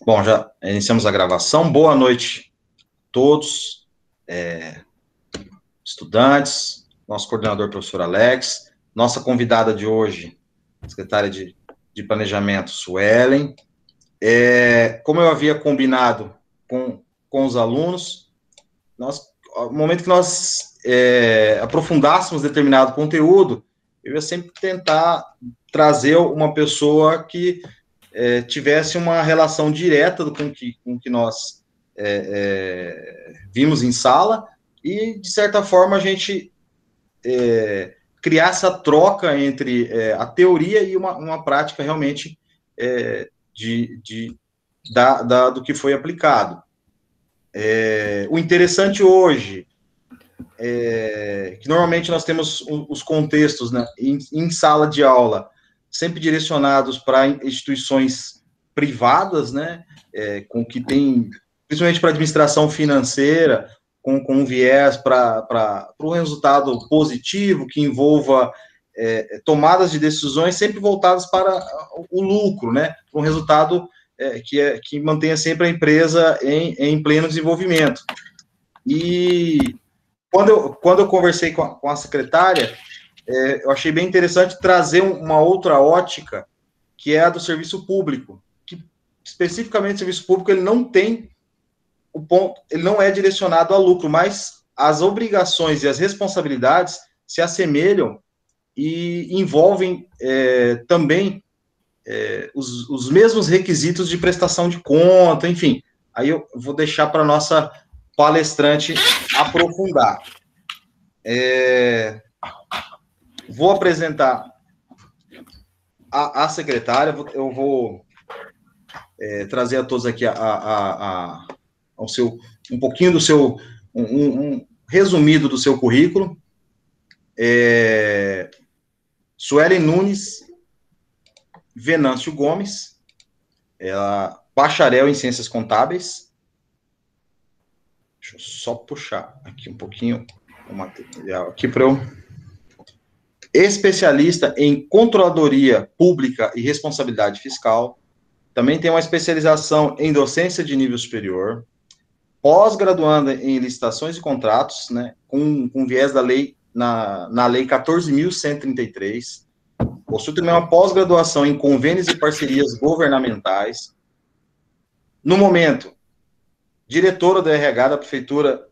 Bom, já iniciamos a gravação. Boa noite a todos, estudantes, nosso coordenador, professor Alex, nossa convidada de hoje, secretária de Planejamento, Suelen. Como eu havia combinado com os alunos, no momento que nós aprofundássemos determinado conteúdo, eu ia sempre tentar trazer uma pessoa que tivesse uma relação direta com o que nós vimos em sala e, de certa forma, a gente criar essa troca entre a teoria e uma prática realmente do que foi aplicado. O interessante hoje é que normalmente nós temos os contextos, né, em sala de aula sempre direcionados para instituições privadas, né, com que tem, principalmente para administração financeira, com um viés para um resultado positivo, que envolva tomadas de decisões sempre voltadas para o lucro, né, um resultado que mantenha sempre a empresa em pleno desenvolvimento. E quando eu conversei com a secretária, eu achei bem interessante trazer uma outra ótica, que é a do serviço público, que especificamente o serviço público ele não tem o ponto, ele não é direcionado a lucro, mas as obrigações e as responsabilidades se assemelham e envolvem também os mesmos requisitos de prestação de conta, enfim. Aí eu vou deixar para a nossa palestrante aprofundar. Vou apresentar a secretária, eu vou trazer a todos aqui um pouquinho do seu, um resumido do seu currículo. Suelen Nunes Venâncio Gomes, ela bacharel em Ciências Contábeis. Deixa eu só puxar aqui um pouquinho o material aqui para eu... Especialista em Controladoria Pública e Responsabilidade Fiscal. Também tem uma especialização em Docência de Nível Superior. Pós-graduanda em Licitações e Contratos, né, com viés da lei, na Lei 14.133. Possui também uma pós-graduação em Convênios e Parcerias Governamentais. No momento, diretora do RH da Prefeitura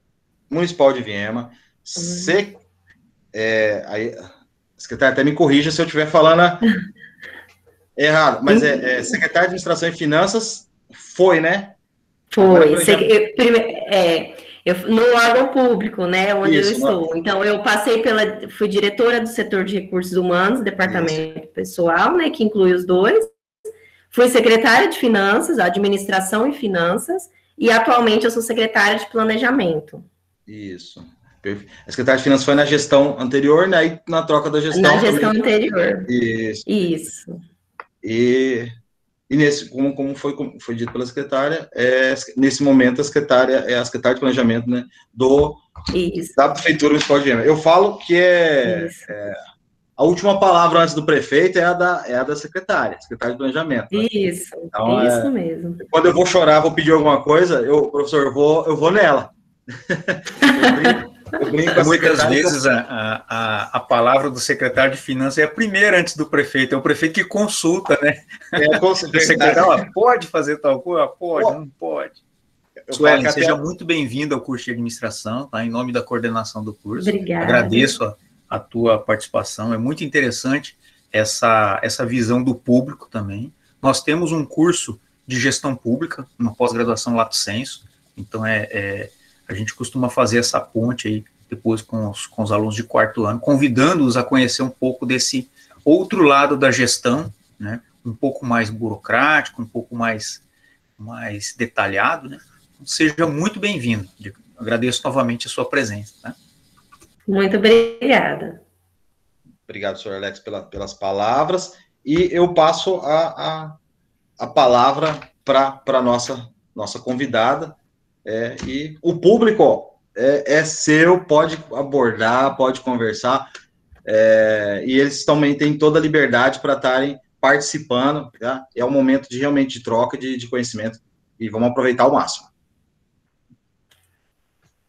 Municipal de Viema. Aí, secretária, até me corrija se eu estiver falando errado, mas secretária de Administração e Finanças foi, né? Foi. No órgão público, né, onde eu estou. Então, eu fui diretora do setor de recursos humanos, departamento pessoal, né, que inclui os dois. Fui secretária de Finanças, Administração e Finanças, e atualmente eu sou secretária de Planejamento. Isso. A secretária de Finanças foi na gestão anterior, né? E na troca da gestão. Na gestão anterior. Isso. E nesse, como foi dito pela secretária, nesse momento a secretária é a secretária de Planejamento, né? Da Prefeitura Municipal de Viema. Eu falo que a última palavra antes do prefeito é a da secretária de Planejamento. Né? Isso, então, isso mesmo. Quando eu vou chorar, vou pedir alguma coisa, professor, eu vou nela. Muitas vezes a palavra do secretário de Finanças é a primeira antes do prefeito, é o prefeito que consulta, né? O secretário pode fazer tal coisa? Pode, não pode. Suelen, seja muito bem-vindo ao curso de administração, tá? Em nome da coordenação do curso. Obrigada. Agradeço a tua participação, é muito interessante essa visão do público também. Nós temos um curso de gestão pública, uma pós-graduação lato sensu, então a gente costuma fazer essa ponte aí depois com os alunos de quarto ano, convidando-os a conhecer um pouco desse outro lado da gestão, né, um pouco mais burocrático, um pouco mais detalhado, né? Seja muito bem-vindo. Agradeço novamente a sua presença. Tá? Muito obrigada. Obrigado, senhor Alex, pelas palavras. E eu passo a palavra para a nossa convidada. E o público é seu, pode abordar, pode conversar, e eles também têm toda a liberdade para estarem participando, tá? É um momento realmente de troca de conhecimento. e vamos aproveitar ao máximo.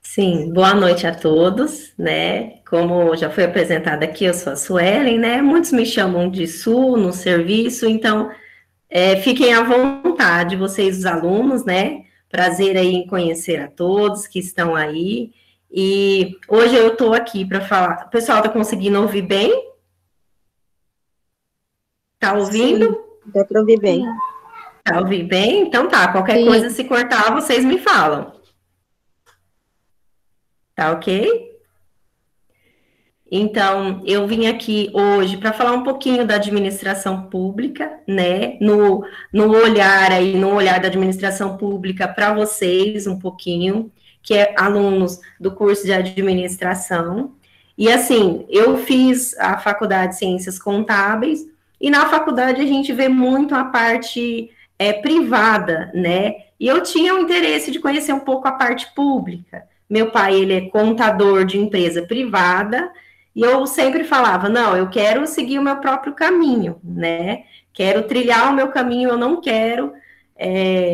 Sim, boa noite a todos, né? Como já foi apresentada aqui, eu sou a Suelen, né? Muitos me chamam de Su no serviço, então fiquem à vontade, vocês, os alunos, né? Prazer aí em conhecer a todos que estão aí. E hoje eu estou aqui para falar. O pessoal está conseguindo ouvir bem? Está ouvindo? Sim, dá para ouvir bem. Está ouvindo bem? Então tá, qualquer coisa, se cortar, vocês me falam. Tá ok? Então, eu vim aqui hoje para falar um pouquinho da administração pública, né? No olhar da administração pública para vocês, um pouquinho, que é alunos do curso de administração. E assim, eu fiz a faculdade de Ciências Contábeis, e na faculdade a gente vê muito a parte privada, né? E eu tinha o interesse de conhecer um pouco a parte pública. Meu pai, ele é contador de empresa privada, e eu sempre falava, não, eu quero seguir o meu próprio caminho, né? Quero trilhar o meu caminho, eu não quero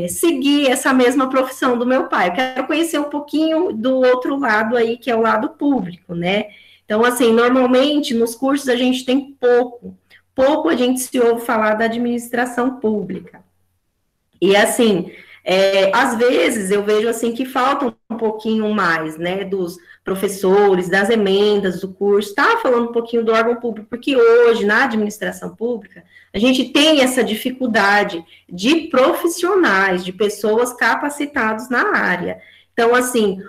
seguir essa mesma profissão do meu pai. Eu quero conhecer um pouquinho do outro lado aí, que é o lado público, né? Então, assim, normalmente, nos cursos a gente tem pouco a gente se ouve falar da administração pública. E, assim, às vezes eu vejo assim que falta um pouquinho mais, né, dos professores, das emendas do curso, tá falando um pouquinho do órgão público, porque hoje, na administração pública, a gente tem essa dificuldade de profissionais, de pessoas capacitadas na área. Então, assim,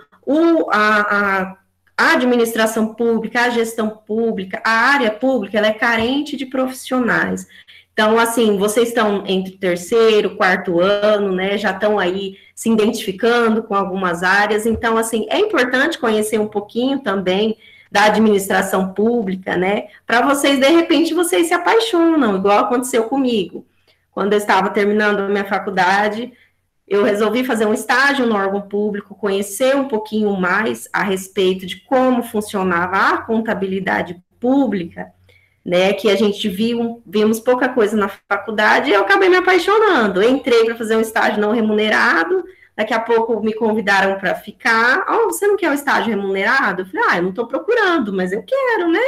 a administração pública, a gestão pública, a área pública, ela é carente de profissionais. Então, assim, vocês estão entre o terceiro, quarto ano, né, já estão aí se identificando com algumas áreas, então, assim, é importante conhecer um pouquinho também da administração pública, né, para vocês, de repente, vocês se apaixonam, igual aconteceu comigo. Quando eu estava terminando a minha faculdade, eu resolvi fazer um estágio no órgão público, conhecer um pouquinho mais a respeito de como funcionava a contabilidade pública, né, que a gente vimos pouca coisa na faculdade, e eu acabei me apaixonando. Eu entrei para fazer um estágio não remunerado, daqui a pouco me convidaram para ficar. Você não quer um estágio remunerado? Eu falei, eu não estou procurando, mas eu quero, né?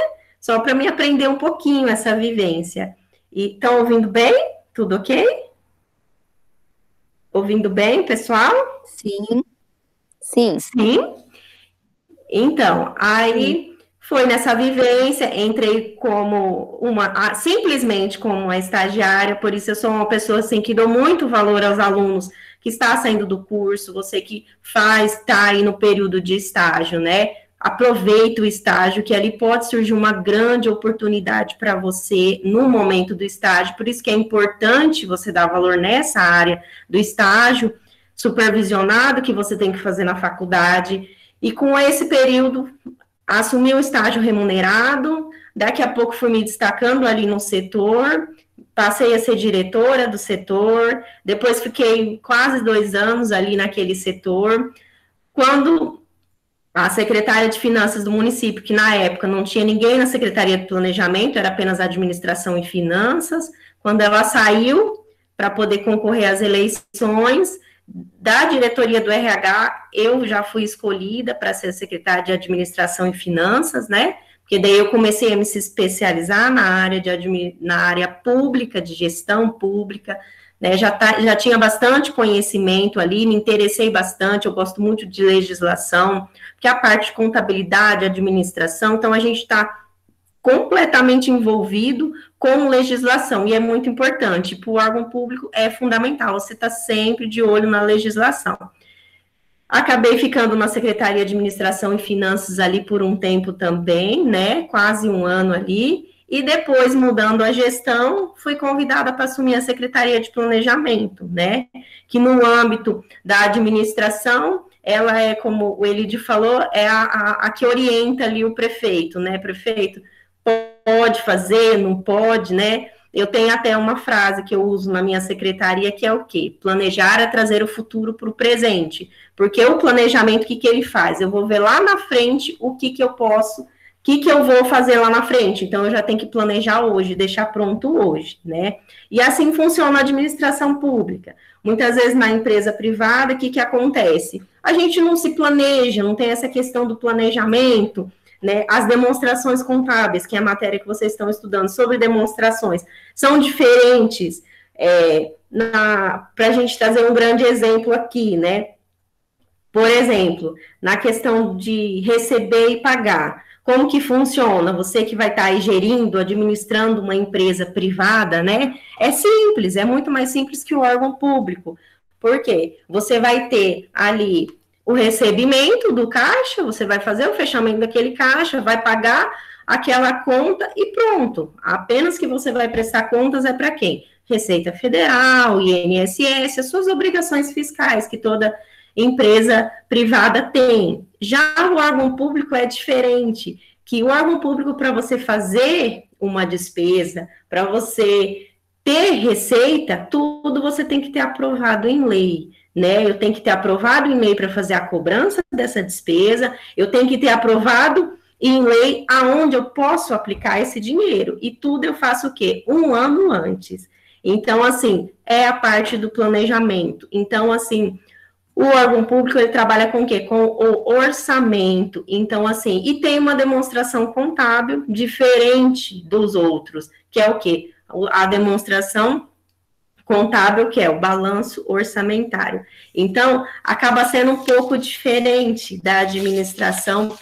Só para me aprender um pouquinho essa vivência. E estão ouvindo bem? Tudo ok? Ouvindo bem, pessoal? Sim. Sim. Sim? Então, aí... Foi nessa vivência, entrei simplesmente como uma estagiária, por isso eu sou uma pessoa, assim, que dou muito valor aos alunos que está saindo do curso, você que está aí no período de estágio, né? Aproveita o estágio, que ali pode surgir uma grande oportunidade para você no momento do estágio, por isso que é importante você dar valor nessa área do estágio supervisionado que você tem que fazer na faculdade, e com esse período... Assumi o estágio remunerado, daqui a pouco fui me destacando ali no setor, passei a ser diretora do setor, depois fiquei quase 2 anos ali naquele setor, quando a secretária de Finanças do município, que na época não tinha ninguém na Secretaria de Planejamento, era apenas Administração e Finanças, quando ela saiu para poder concorrer às eleições, da diretoria do RH, eu já fui escolhida para ser secretária de Administração e Finanças, né? Porque daí eu comecei a me especializar na área pública, de gestão pública, né? Já tinha bastante conhecimento ali, me interessei bastante, eu gosto muito de legislação, porque a parte de contabilidade, administração, então a gente está completamente envolvido com legislação, e é muito importante, para o órgão público é fundamental, você está sempre de olho na legislação. Acabei ficando na Secretaria de Administração e Finanças ali por um tempo também, né, quase 1 ano ali, e depois, mudando a gestão, fui convidada para assumir a Secretaria de Planejamento, né, que no âmbito da administração, ela é, como o Elide falou, é a que orienta ali o prefeito, né, prefeito, pode fazer, não pode, né? Eu tenho até uma frase que eu uso na minha secretaria, que é o quê? Planejar é trazer o futuro para o presente. Porque o planejamento, o que ele faz? Eu vou ver lá na frente o que eu posso que eu vou fazer lá na frente? Então, eu já tenho que planejar hoje, deixar pronto hoje, né? E assim funciona a administração pública. Muitas vezes, na empresa privada, o que acontece? A gente não se planeja, não tem essa questão do planejamento, né? As demonstrações contábeis, que é a matéria que vocês estão estudando sobre demonstrações, são diferentes, para a gente trazer um grande exemplo aqui, né? Por exemplo, na questão de receber e pagar, como que funciona? Você que vai estar aí gerindo, administrando uma empresa privada, né? É simples, é muito mais simples que o órgão público. Por quê? Você vai ter ali o recebimento do caixa, você vai fazer o fechamento daquele caixa, vai pagar aquela conta e pronto. Apenas que você vai prestar contas é para quem? Receita Federal, INSS, as suas obrigações fiscais que toda empresa privada tem. Já o órgão público é diferente, que o órgão público, para você fazer uma despesa, para você ter receita, tudo você tem que ter aprovado em lei, né? Eu tenho que ter aprovado em lei para fazer a cobrança dessa despesa, eu tenho que ter aprovado em lei aonde eu posso aplicar esse dinheiro, e tudo eu faço o quê? 1 ano antes. Então, assim, é a parte do planejamento. Então, assim, o órgão público, ele trabalha com o quê? Com o orçamento. Então, assim, e tem uma demonstração contábil diferente dos outros, que é o quê? A demonstração contábil, que é o balanço orçamentário. Então, acaba sendo um pouco diferente da administração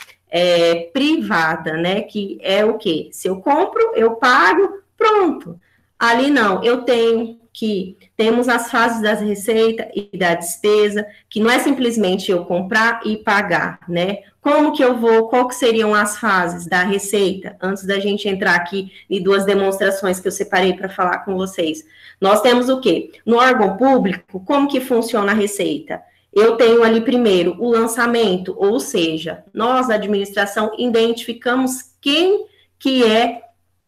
privada, né? Que é o quê? Se eu compro, eu pago, pronto. Ali não, eu tenho que temos as fases da receita e da despesa, que não é simplesmente eu comprar e pagar, né? Como que eu vou, qual que seriam as fases da receita? Antes da gente entrar aqui em 2 demonstrações que eu separei para falar com vocês. Nós temos o quê? No órgão público, como que funciona a receita? Eu tenho ali primeiro o lançamento, ou seja, nós, a administração, identificamos quem que é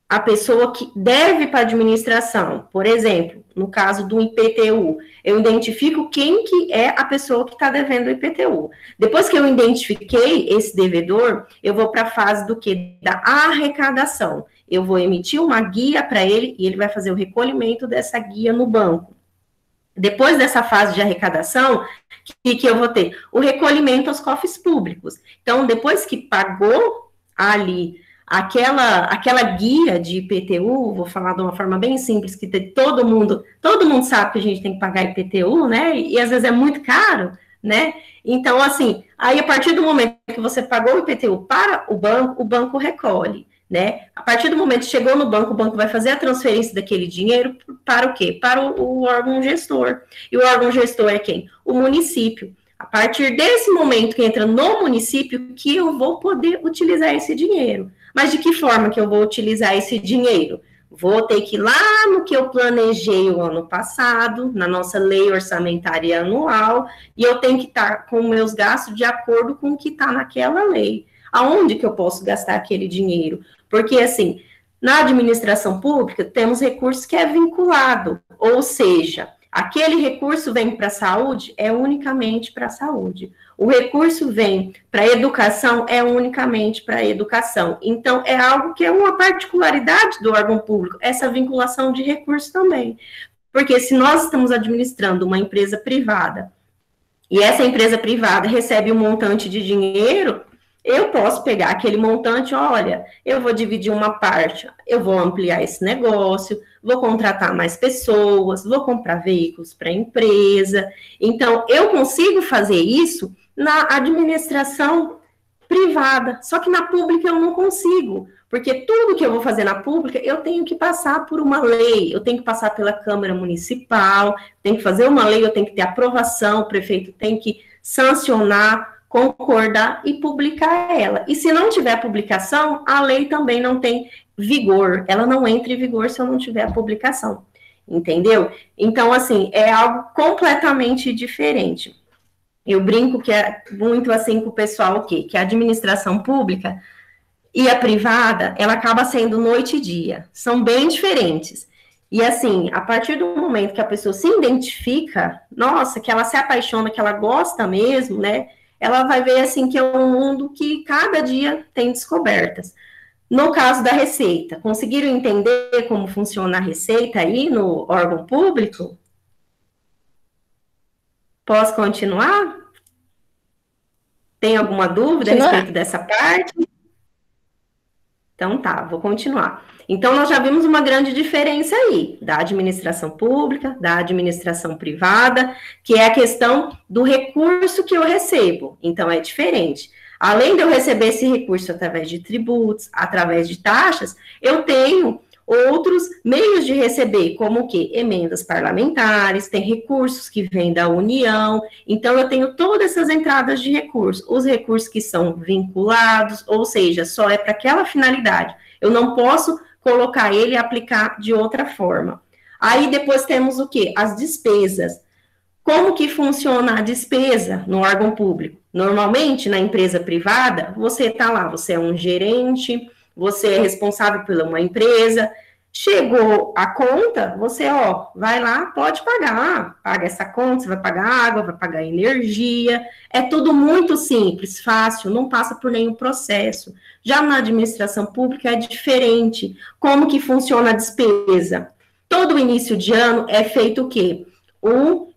a pessoa que deve para a administração. Por exemplo, no caso do IPTU, eu identifico quem que é a pessoa que está devendo o IPTU. Depois que eu identifiquei esse devedor, eu vou para a fase do quê? Da arrecadação. Eu vou emitir uma guia para ele e ele vai fazer o recolhimento dessa guia no banco. Depois dessa fase de arrecadação, que eu vou ter? O recolhimento aos cofres públicos. Então, depois que pagou ali aquela guia de IPTU, vou falar de uma forma bem simples, que todo mundo sabe que a gente tem que pagar IPTU, né, e às vezes é muito caro, né, então, assim, aí a partir do momento que você pagou o IPTU para o banco recolhe, né, a partir do momento que chegou no banco, o banco vai fazer a transferência daquele dinheiro para o quê? Para o órgão gestor, e o órgão gestor é quem? O município. A partir desse momento que entra no município, que eu vou poder utilizar esse dinheiro. Mas de que forma que eu vou utilizar esse dinheiro? Vou ter que ir lá no que eu planejei o ano passado, na nossa lei orçamentária anual, e eu tenho que estar com meus gastos de acordo com o que está naquela lei. Aonde que eu posso gastar aquele dinheiro? Porque, assim, na administração pública, temos recursos que é vinculado, ou seja, aquele recurso vem para a saúde, é unicamente para a saúde. O recurso vem para a educação, é unicamente para a educação. Então, é algo que é uma particularidade do órgão público, essa vinculação de recursos também. Porque se nós estamos administrando uma empresa privada, e essa empresa privada recebe um montante de dinheiro, eu posso pegar aquele montante, olha, eu vou dividir uma parte, eu vou ampliar esse negócio, vou contratar mais pessoas, vou comprar veículos para a empresa. Então, eu consigo fazer isso na administração privada, só que na pública eu não consigo, porque tudo que eu vou fazer na pública, eu tenho que passar por uma lei, eu tenho que passar pela Câmara Municipal, tenho que fazer uma lei, eu tenho que ter aprovação, o prefeito tem que sancionar, concordar e publicar ela. E se não tiver publicação, a lei também não tem vigor, ela não entra em vigor se eu não tiver a publicação, entendeu? Então, assim, é algo completamente diferente. Eu brinco que é muito assim com o pessoal, o quê? Que a administração pública e a privada, ela acaba sendo noite e dia, são bem diferentes. E assim, a partir do momento que a pessoa se identifica, nossa, que ela se apaixona, que ela gosta mesmo, né? ela vai ver, assim, que é um mundo que cada dia tem descobertas. No caso da Receita, conseguiram entender como funciona a Receita aí no órgão público? Posso continuar? Tem alguma dúvida a respeito dessa parte? Então tá, vou continuar. Então, nós já vimos uma grande diferença aí, da administração pública, da administração privada, que é a questão do recurso que eu recebo. Então, é diferente. Além de eu receber esse recurso através de tributos, através de taxas, eu tenho outros meios de receber, como o quê? Emendas parlamentares, tem recursos que vêm da União, então eu tenho todas essas entradas de recursos, os recursos que são vinculados, ou seja, só é para aquela finalidade, eu não posso colocar ele e aplicar de outra forma. Aí depois temos o quê? As despesas. Como que funciona a despesa no órgão público? Normalmente, na empresa privada, você está lá, você é um gerente, você é responsável por uma empresa, chegou a conta, você, vai lá, pode pagar, paga essa conta, você vai pagar água, vai pagar energia, é tudo muito simples, fácil, não passa por nenhum processo. Já na administração pública é diferente. Como que funciona a despesa? Todo início de ano é feito o quê? O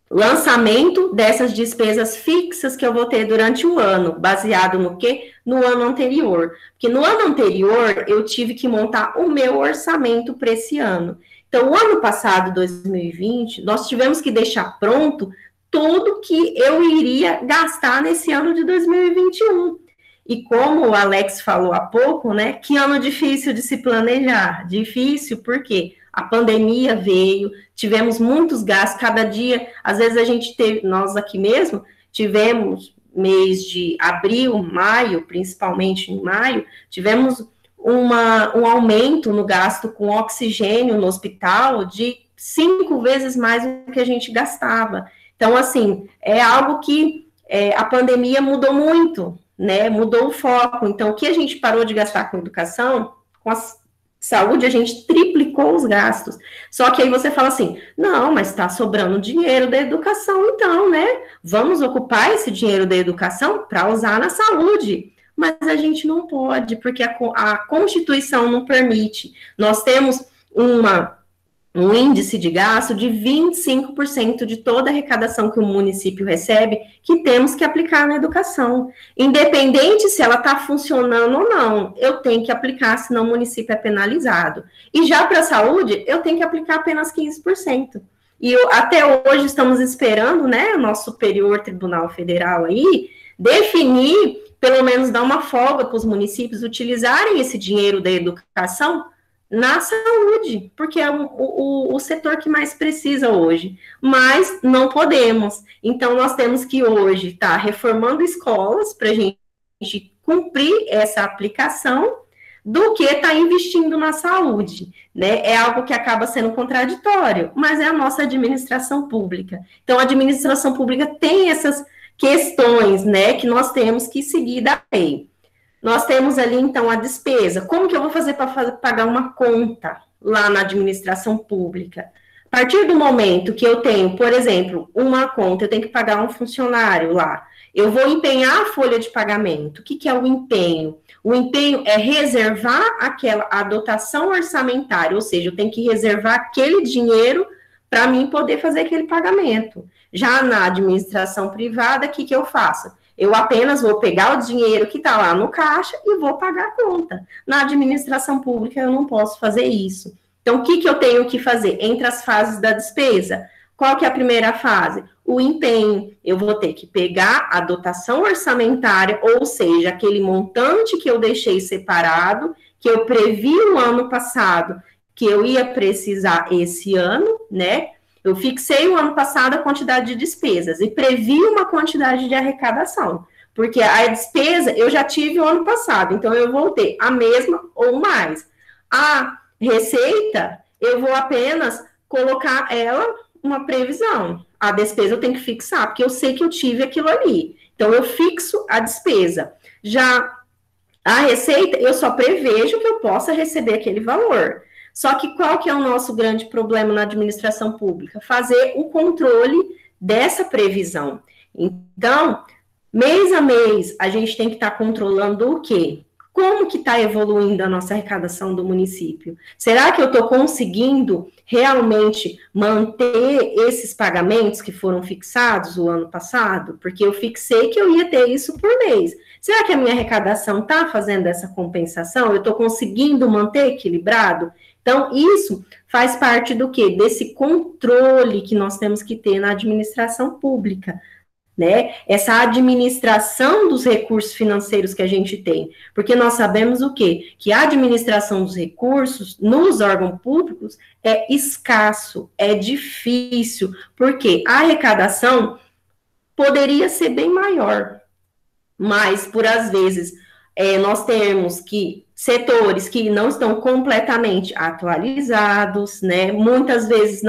lançamento dessas despesas fixas que eu vou ter durante o ano, baseado no quê? No ano anterior. Porque no ano anterior, eu tive que montar o meu orçamento para esse ano. Então, o ano passado, 2020, nós tivemos que deixar pronto tudo que eu iria gastar nesse ano de 2021. E como o Alex falou há pouco, né, que ano difícil de se planejar. Difícil por quê? A pandemia veio, tivemos muitos gastos, cada dia, às vezes a gente teve, nós aqui mesmo, tivemos mês de abril, maio, principalmente em maio, tivemos um aumento no gasto com oxigênio no hospital de 5 vezes mais do que a gente gastava. Então, assim, é algo que a pandemia mudou muito, né, mudou o foco. Então, o que a gente parou de gastar com educação, com a saúde, a gente triplicou os gastos. Só que aí você fala assim, não, mas está sobrando dinheiro da educação, então, né? Vamos ocupar esse dinheiro da educação para usar na saúde. Mas a gente não pode, porque a Constituição não permite. Nós temos um índice de gasto de 25% de toda a arrecadação que o município recebe, que temos que aplicar na educação. Independente se ela está funcionando ou não, eu tenho que aplicar, senão o município é penalizado. E já para a saúde, eu tenho que aplicar apenas 15%. E até hoje estamos esperando, né, o nosso Superior Tribunal Federal aí, definir, pelo menos dar uma folga para os municípios utilizarem esse dinheiro da educação na saúde, porque é o setor que mais precisa hoje, mas não podemos. Então, nós temos que hoje estar reformando escolas para a gente cumprir essa aplicação do que estar investindo na saúde, né? É algo que acaba sendo contraditório, mas é a nossa administração pública. Então, a administração pública tem essas questões, né, que nós temos que seguir da lei. Nós temos ali, então, a despesa. Como que eu vou fazer para pagar uma conta lá na administração pública? A partir do momento que eu tenho, por exemplo, uma conta, eu tenho que pagar um funcionário lá, eu vou empenhar a folha de pagamento. O que é o empenho? O empenho é reservar a dotação orçamentária, ou seja, eu tenho que reservar aquele dinheiro para mim poder fazer aquele pagamento. Já na administração privada, o que eu faço? Eu apenas vou pegar o dinheiro que está lá no caixa e vou pagar a conta. Na administração pública, eu não posso fazer isso. Então, o que eu tenho que fazer? Entre as fases da despesa, qual que é a primeira fase? O empenho. Eu vou ter que pegar a dotação orçamentária, ou seja, aquele montante que eu deixei separado, que eu previ no ano passado, que eu ia precisar esse ano, né? Eu fixei o ano passado a quantidade de despesas e previ uma quantidade de arrecadação, porque a despesa eu já tive o ano passado, então eu vou ter a mesma ou mais. A receita, eu vou apenas colocar ela uma previsão. A despesa eu tenho que fixar, porque eu sei que eu tive aquilo ali. Então, eu fixo a despesa. Já a receita, eu só prevejo que eu possa receber aquele valor. Só que qual que é o nosso grande problema na administração pública? Fazer o controle dessa previsão. Então, mês a mês, a gente tem que estar controlando o quê? Como que está evoluindo a nossa arrecadação do município? Será que eu estou conseguindo realmente manter esses pagamentos que foram fixados o ano passado? Porque eu fixei que eu ia ter isso por mês. Será que a minha arrecadação está fazendo essa compensação? Eu estou conseguindo manter equilibrado? Então, isso faz parte do quê? Desse controle que nós temos que ter na administração pública, né? Essa administração dos recursos financeiros que a gente tem, porque nós sabemos o quê? Que a administração dos recursos nos órgãos públicos é escasso, é difícil, porque a arrecadação poderia ser bem maior, mas por às vezes nós temos que setores que não estão completamente atualizados, né? Muitas vezes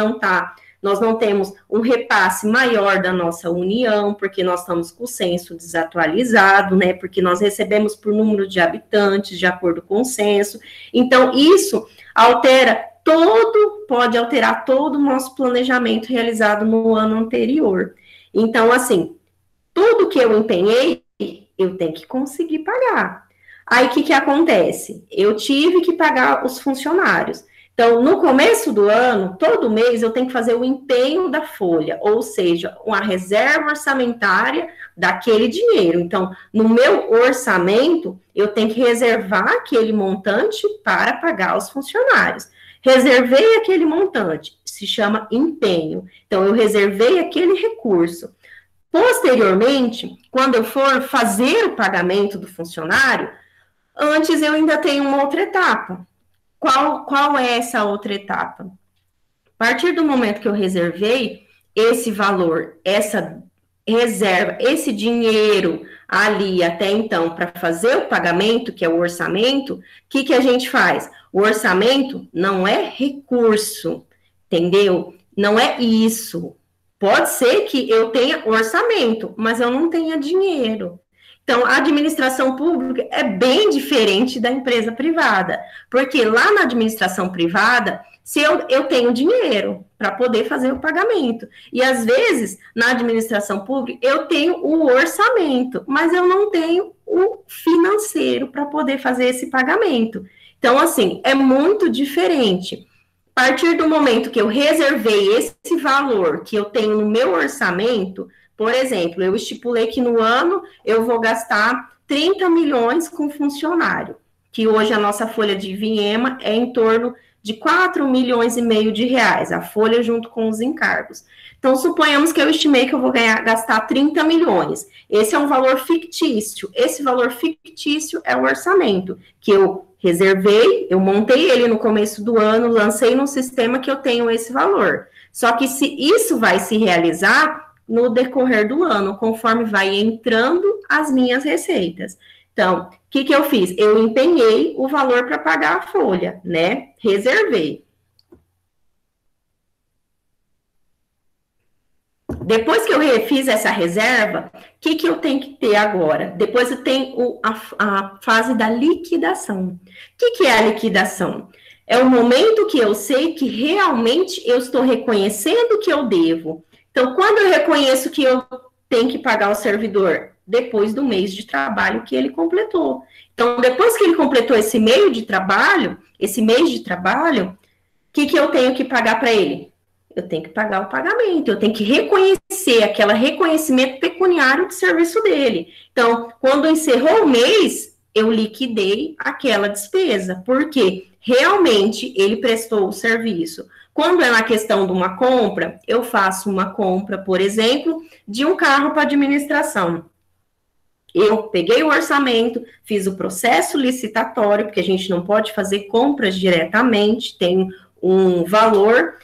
nós não temos um repasse maior da nossa União, porque nós estamos com o censo desatualizado, né? Porque nós recebemos por número de habitantes, de acordo com o censo. Então, isso pode alterar todo o nosso planejamento realizado no ano anterior. Então, assim, tudo que eu empenhei, eu tenho que conseguir pagar. Aí, o que acontece? Eu tive que pagar os funcionários. Então, no começo do ano, todo mês, eu tenho que fazer o empenho da folha, ou seja, uma reserva orçamentária daquele dinheiro. Então, no meu orçamento, eu tenho que reservar aquele montante para pagar os funcionários. Reservei aquele montante, se chama empenho. Então, eu reservei aquele recurso. Posteriormente, quando eu for fazer o pagamento do funcionário, antes eu ainda tenho uma outra etapa. Qual é essa outra etapa? A partir do momento que eu reservei esse valor, essa reserva, esse dinheiro ali até então para fazer o pagamento, que é o orçamento, o que a gente faz? O orçamento não é recurso, entendeu? Não é isso. Pode ser que eu tenha orçamento, mas eu não tenha dinheiro. Então, a administração pública é bem diferente da empresa privada, porque lá na administração privada, se eu tenho dinheiro para poder fazer o pagamento, e às vezes, na administração pública, eu tenho o orçamento, mas eu não tenho o financeiro para poder fazer esse pagamento. Então, assim, é muito diferente. A partir do momento que eu reservei esse valor que eu tenho no meu orçamento, por exemplo, eu estipulei que no ano eu vou gastar 30 milhões com funcionário, que hoje a nossa folha de Vinhema é em torno de 4 milhões e meio de reais, a folha junto com os encargos. Então, suponhamos que eu estimei que eu vou gastar 30 milhões. Esse é um valor fictício. Esse valor fictício é o orçamento, que eu reservei, eu montei ele no começo do ano, lancei no sistema que eu tenho esse valor. Só que se isso vai se realizar no decorrer do ano, conforme vai entrando as minhas receitas. Então, o que eu fiz? Eu empenhei o valor para pagar a folha, né? Reservei. Depois que eu fiz essa reserva, o que eu tenho que ter agora? Depois eu tenho a fase da liquidação. O que é a liquidação? É o momento que eu sei que realmente eu estou reconhecendo que eu devo. Então, quando eu reconheço que eu tenho que pagar o servidor? Depois do mês de trabalho que ele completou. Então, depois que ele completou esse mês de trabalho, o que eu tenho que pagar para ele? Eu tenho que pagar o pagamento, eu tenho que reconhecer aquele reconhecimento pecuniário de serviço dele. Então, quando encerrou o mês, eu liquidei aquela despesa, porque realmente ele prestou o serviço. Quando é na questão de uma compra, eu faço uma compra, por exemplo, de um carro para administração. Eu peguei o orçamento, fiz o processo licitatório, porque a gente não pode fazer compras diretamente, tem um valor.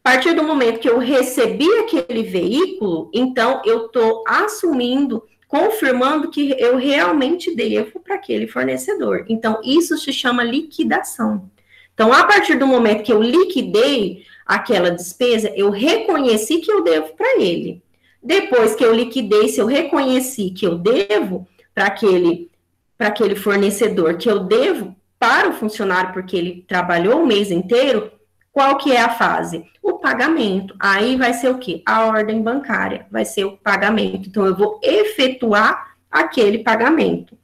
A partir do momento que eu recebi aquele veículo, então eu estou assumindo, confirmando que eu realmente devo para aquele fornecedor. Então, isso se chama liquidação. Então, a partir do momento que eu liquidei aquela despesa, eu reconheci que eu devo para ele. Depois que eu liquidei, se eu reconheci que eu devo para aquele fornecedor, que eu devo para o funcionário, porque ele trabalhou o mês inteiro, qual que é a fase? O pagamento. Aí vai ser o quê? A ordem bancária, vai ser o pagamento. Então, eu vou efetuar aquele pagamento,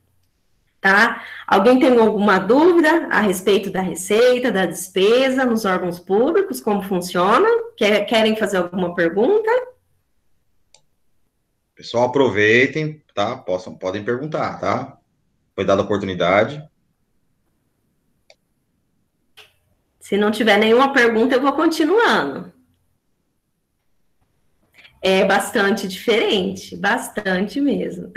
tá? Alguém tem alguma dúvida a respeito da receita, da despesa nos órgãos públicos, como funciona? Querem fazer alguma pergunta? Pessoal, aproveitem, tá? Podem perguntar, tá? Foi dada a oportunidade. Se não tiver nenhuma pergunta, eu vou continuando. É bastante diferente, bastante mesmo.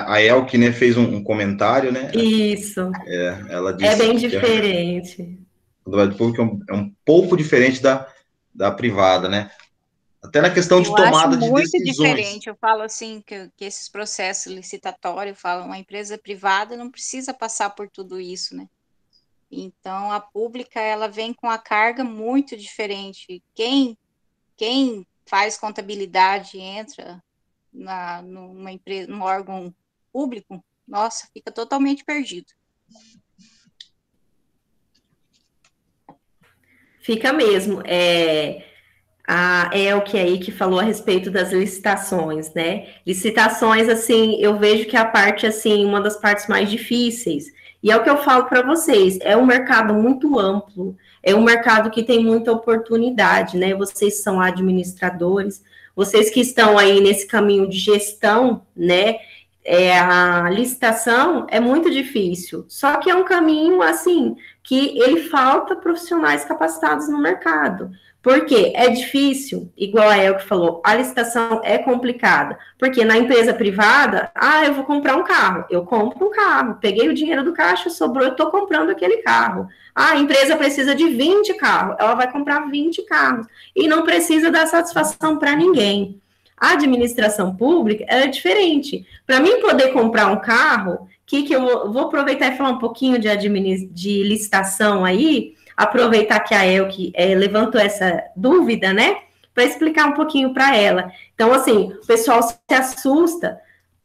A Elke, né, fez um comentário, né? Isso. Ela disse é bem diferente. A do público é um pouco diferente da privada, né? Até na questão de tomada de decisões. Muito diferente. Eu falo assim, que esses processos licitatórios, falam, uma empresa privada não precisa passar por tudo isso, né? Então, a pública, ela vem com a carga muito diferente. Quem faz contabilidade entra numa empresa, num órgão público, nossa, fica totalmente perdido. Fica mesmo. A Elke aí que falou a respeito das licitações, né? Licitações, assim, eu vejo que é a parte, assim, uma das partes mais difíceis. E é o que eu falo para vocês, é um mercado muito amplo, é um mercado que tem muita oportunidade, né? Vocês são administradores, vocês que estão aí nesse caminho de gestão, né? A licitação é muito difícil, só que é um caminho, assim, que ele falta profissionais capacitados no mercado. Por quê? É difícil, igual a Elke falou, a licitação é complicada, porque na empresa privada, eu vou comprar um carro, eu compro um carro, peguei o dinheiro do caixa, sobrou, eu estou comprando aquele carro. A empresa precisa de 20 carros, ela vai comprar 20 carros, e não precisa dar satisfação para ninguém. A administração pública é diferente. Para mim poder comprar um carro, que eu vou aproveitar e falar um pouquinho de licitação aí, aproveitar que a Elke levantou essa dúvida, né, para explicar um pouquinho para ela. Então, assim, o pessoal se assusta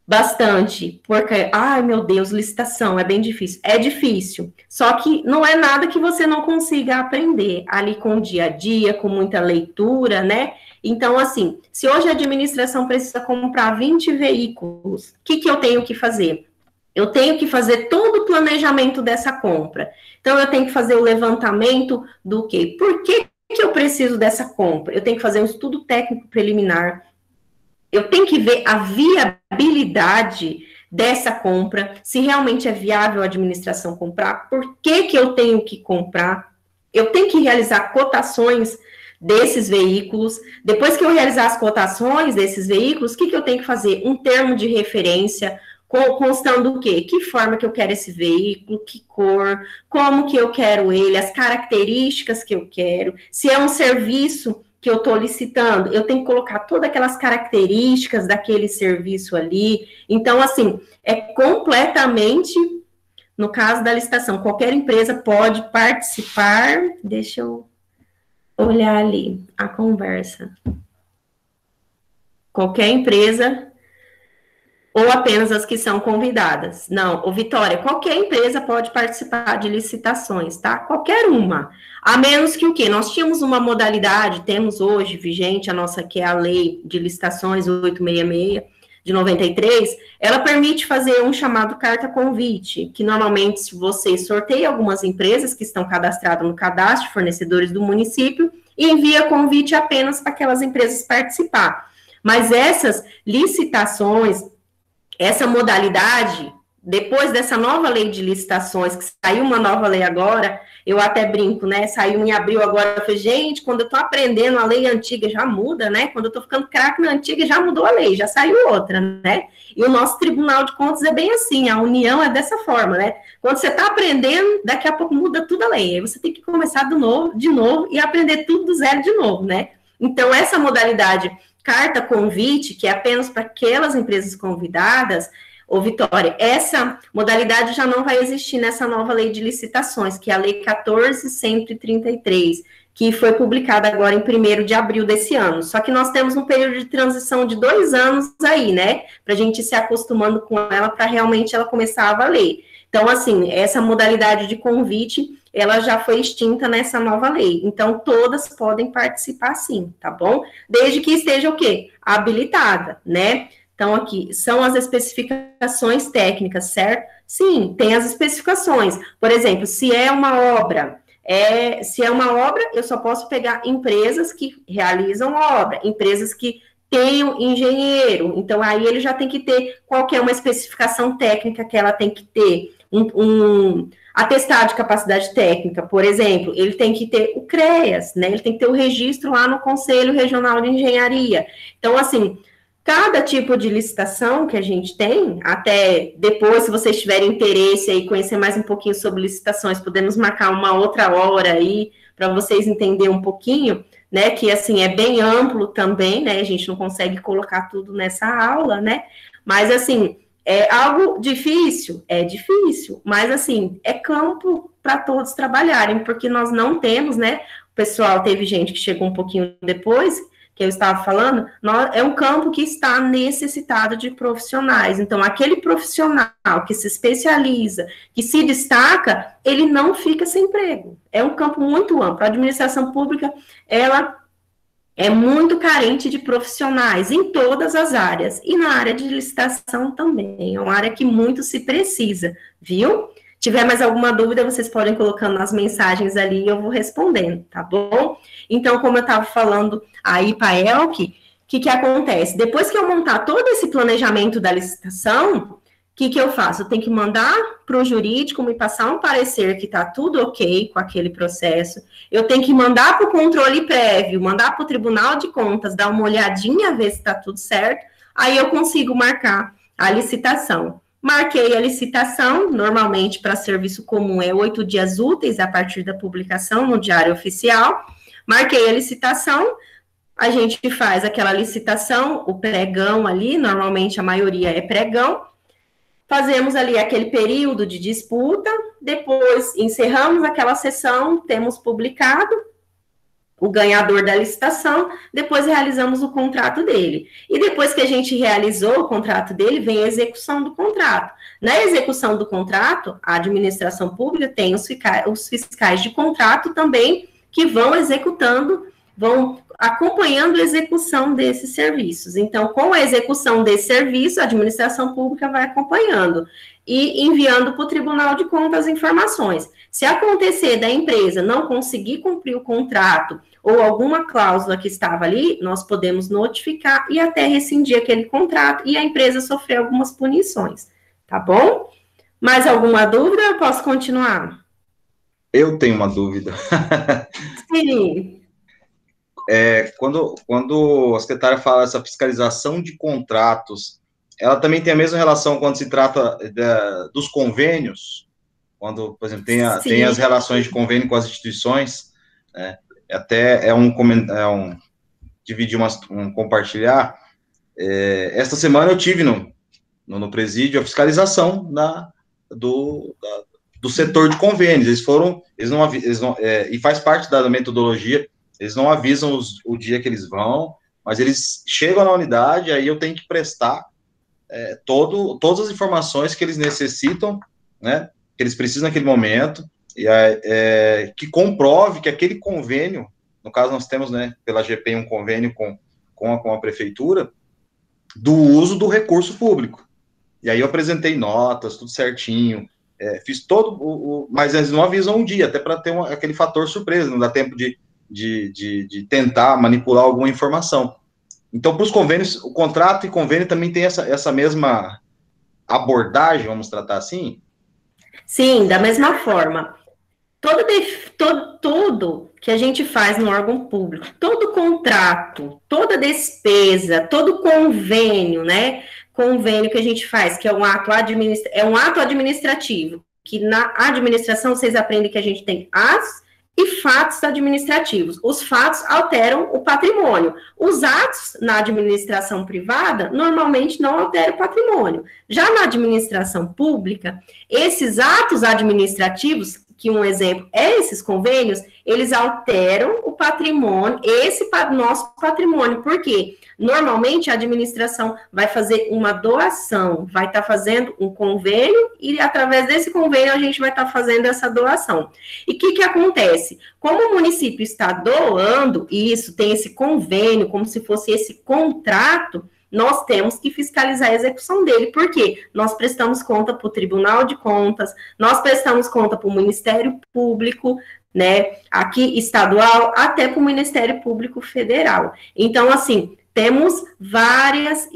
bastante, porque, meu Deus, licitação, é bem difícil. É difícil, só que não é nada que você não consiga aprender ali com o dia a dia, com muita leitura, né? Então, assim, se hoje a administração precisa comprar 20 veículos, o que eu tenho que fazer? Eu tenho que fazer todo o planejamento dessa compra. Então, eu tenho que fazer o levantamento do quê? Por que eu preciso dessa compra? Eu tenho que fazer um estudo técnico preliminar. Eu tenho que ver a viabilidade dessa compra, se realmente é viável a administração comprar, por que eu tenho que comprar. Eu tenho que realizar cotações desses veículos. Depois que eu realizar as cotações desses veículos, o que eu tenho que fazer? Um termo de referência, constando o quê? Que forma que eu quero esse veículo, que cor, como que eu quero ele, as características que eu quero, se é um serviço que eu estou licitando, eu tenho que colocar todas aquelas características daquele serviço ali. Então, assim, é completamente, no caso da licitação, qualquer empresa pode participar. Deixa eu olhar ali a conversa. Qualquer empresa ou apenas as que são convidadas? Não, Vitória, qualquer empresa pode participar de licitações, tá? Qualquer uma. A menos que o quê? Nós tínhamos uma modalidade, temos hoje vigente a nossa, que é a Lei de Licitações 866, de 93, ela permite fazer um chamado carta-convite, que normalmente, se você sorteia algumas empresas que estão cadastradas no cadastro de fornecedores do município, e envia convite apenas para aquelas empresas participar. Mas essas licitações, essa modalidade, depois dessa nova lei de licitações, que saiu uma nova lei agora, eu até brinco, né, saiu em abril agora, eu falei, gente, quando eu estou aprendendo a lei antiga já muda, né, quando eu estou ficando craque na antiga já mudou a lei, já saiu outra, né, e o nosso Tribunal de Contas é bem assim, a união é dessa forma, né, quando você está aprendendo, daqui a pouco muda tudo a lei, aí você tem que começar de novo, e aprender tudo do zero de novo, né, então essa modalidade carta convite, que é apenas para aquelas empresas convidadas, Vitória, essa modalidade já não vai existir nessa nova lei de licitações, que é a Lei 14.133, que foi publicada agora em 1º de abril desse ano. Só que nós temos um período de transição de 2 anos aí, né? Para a gente ir se acostumando com ela, para realmente ela começar a valer. Então, assim, essa modalidade de convite, ela já foi extinta nessa nova lei. Então, todas podem participar sim, tá bom? Desde que esteja o quê? Habilitada, né? Então, aqui, são as especificações técnicas, certo? Sim, tem as especificações. Por exemplo, se é uma obra, eu só posso pegar empresas que realizam obra, empresas que tenham engenheiro. Então, aí ele já tem que ter qual que é uma especificação técnica que ela tem que ter. Atestado de capacidade técnica, por exemplo, ele tem que ter o CREAS, né? Ele tem que ter o registro lá no Conselho Regional de Engenharia. Então, assim, cada tipo de licitação que a gente tem, até depois, se vocês tiverem interesse aí, conhecer mais um pouquinho sobre licitações, podemos marcar uma outra hora aí, para vocês entenderem um pouquinho, né, que, assim, é bem amplo também, né, a gente não consegue colocar tudo nessa aula, né, mas, assim, é algo difícil, mas, assim, é campo para todos trabalharem, porque nós não temos, né, o pessoal, teve gente que chegou um pouquinho depois, que eu estava falando, é um campo que está necessitado de profissionais. Então, aquele profissional que se especializa, que se destaca, ele não fica sem emprego. É um campo muito amplo. A administração pública, ela é muito carente de profissionais em todas as áreas. E na área de licitação também. É uma área que muito se precisa, viu? Tiver mais alguma dúvida, vocês podem colocando nas mensagens ali e eu vou respondendo, tá bom? Então, como eu estava falando aí para a Elke, o que acontece? Depois que eu montar todo esse planejamento da licitação, o que eu faço? Eu tenho que mandar para o jurídico me passar um parecer que está tudo ok com aquele processo. Eu tenho que mandar para o controle prévio, mandar para o Tribunal de Contas, dar uma olhadinha, ver se está tudo certo. Aí eu consigo marcar a licitação. Marquei a licitação, normalmente para serviço comum é 8 dias úteis a partir da publicação no Diário Oficial. Marquei a licitação, a gente faz aquela licitação, o pregão ali, normalmente a maioria é pregão. Fazemos ali aquele período de disputa, depois encerramos aquela sessão, temos publicado o ganhador da licitação, depois realizamos o contrato dele. E depois que a gente realizou o contrato dele, vem a execução do contrato. Na execução do contrato, a administração pública tem os fiscais de contrato também, que vão executando, vão acompanhando a execução desses serviços. Então, com a execução desse serviço, a administração pública vai acompanhando e enviando para o Tribunal de Contas as informações. Se acontecer da empresa não conseguir cumprir o contrato ou alguma cláusula que estava ali, nós podemos notificar e até rescindir aquele contrato e a empresa sofrer algumas punições, tá bom? Mais alguma dúvida? Eu posso continuar? Eu tenho uma dúvida. Sim. Quando a secretária fala essa fiscalização de contratos, ela também tem a mesma relação quando se trata dos convênios, quando, por exemplo, tem as relações de convênio com as instituições, né? Até dividir compartilhar. Esta semana eu tive no presídio a fiscalização do setor de convênios. E faz parte da metodologia, eles não avisam o dia que eles vão, mas eles chegam na unidade, aí eu tenho que prestar todas as informações que eles necessitam, né, que eles precisam naquele momento, e que comprove que aquele convênio, no caso nós temos, né, pela GP um convênio com a prefeitura, do uso do recurso público. E aí eu apresentei notas, tudo certinho, fiz mas eles não avisam um dia, até para ter aquele fator surpresa, não dá tempo de tentar manipular alguma informação. Então, para os convênios, o contrato e convênio também tem essa mesma abordagem, vamos tratar assim? Sim, da mesma forma. Tudo que a gente faz no órgão público, todo contrato, toda despesa, todo convênio, né? Convênio que a gente faz, que é um ato administrativo, que na administração vocês aprendem que a gente tem e fatos administrativos. Os fatos alteram o patrimônio. Os atos na administração privada normalmente não alteram o patrimônio. Já na administração pública, esses atos administrativos, que um exemplo é esses convênios, eles alteram o patrimônio, nosso patrimônio, por quê? Normalmente a administração vai fazer uma doação, vai estar fazendo um convênio e através desse convênio a gente vai estar fazendo essa doação. E o que acontece? Como o município está doando isso, tem esse convênio, como se fosse esse contrato, nós temos que fiscalizar a execução dele. Por quê? Nós prestamos conta para o Tribunal de Contas, nós prestamos conta para o Ministério Público, né, aqui estadual, até para o Ministério Público Federal. Então, assim, temos várias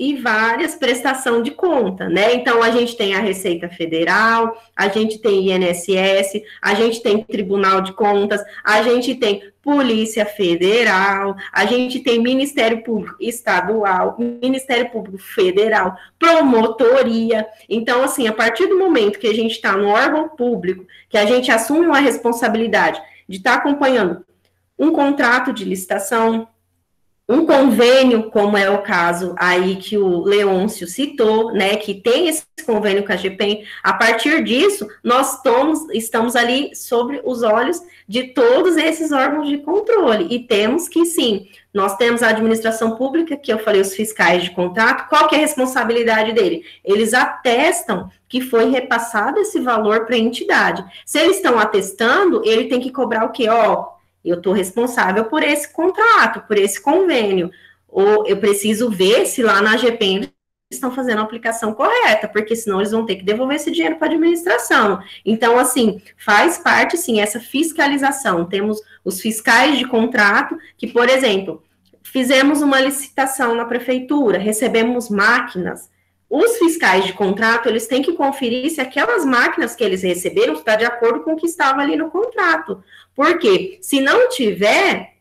prestação de conta, né? Então, a gente tem a Receita Federal, a gente tem INSS, a gente tem Tribunal de Contas, a gente tem Polícia Federal, a gente tem Ministério Público Estadual, Ministério Público Federal, Promotoria. Então, assim, a partir do momento que a gente está no órgão público, que a gente assume uma responsabilidade de estar acompanhando um contrato de licitação, um convênio, como é o caso aí que o Leôncio citou, né, que tem esse convênio com a GEPEM, a partir disso, nós estamos ali sobre os olhos de todos esses órgãos de controle, e temos que, sim, nós temos a administração pública, que eu falei, os fiscais de contrato, qual que é a responsabilidade dele? Eles atestam que foi repassado esse valor para a entidade. Se eles estão atestando, ele tem que cobrar o quê? Eu estou responsável por esse contrato, por esse convênio, ou eu preciso ver se lá na GEPEM eles estão fazendo a aplicação correta, porque senão eles vão ter que devolver esse dinheiro para a administração. Então, assim, faz parte, sim, essa fiscalização. Temos os fiscais de contrato, que, por exemplo, fizemos uma licitação na prefeitura, recebemos máquinas. Os fiscais de contrato, eles têm que conferir se aquelas máquinas que eles receberam estão de acordo com o que estava ali no contrato. Porque se não tiver,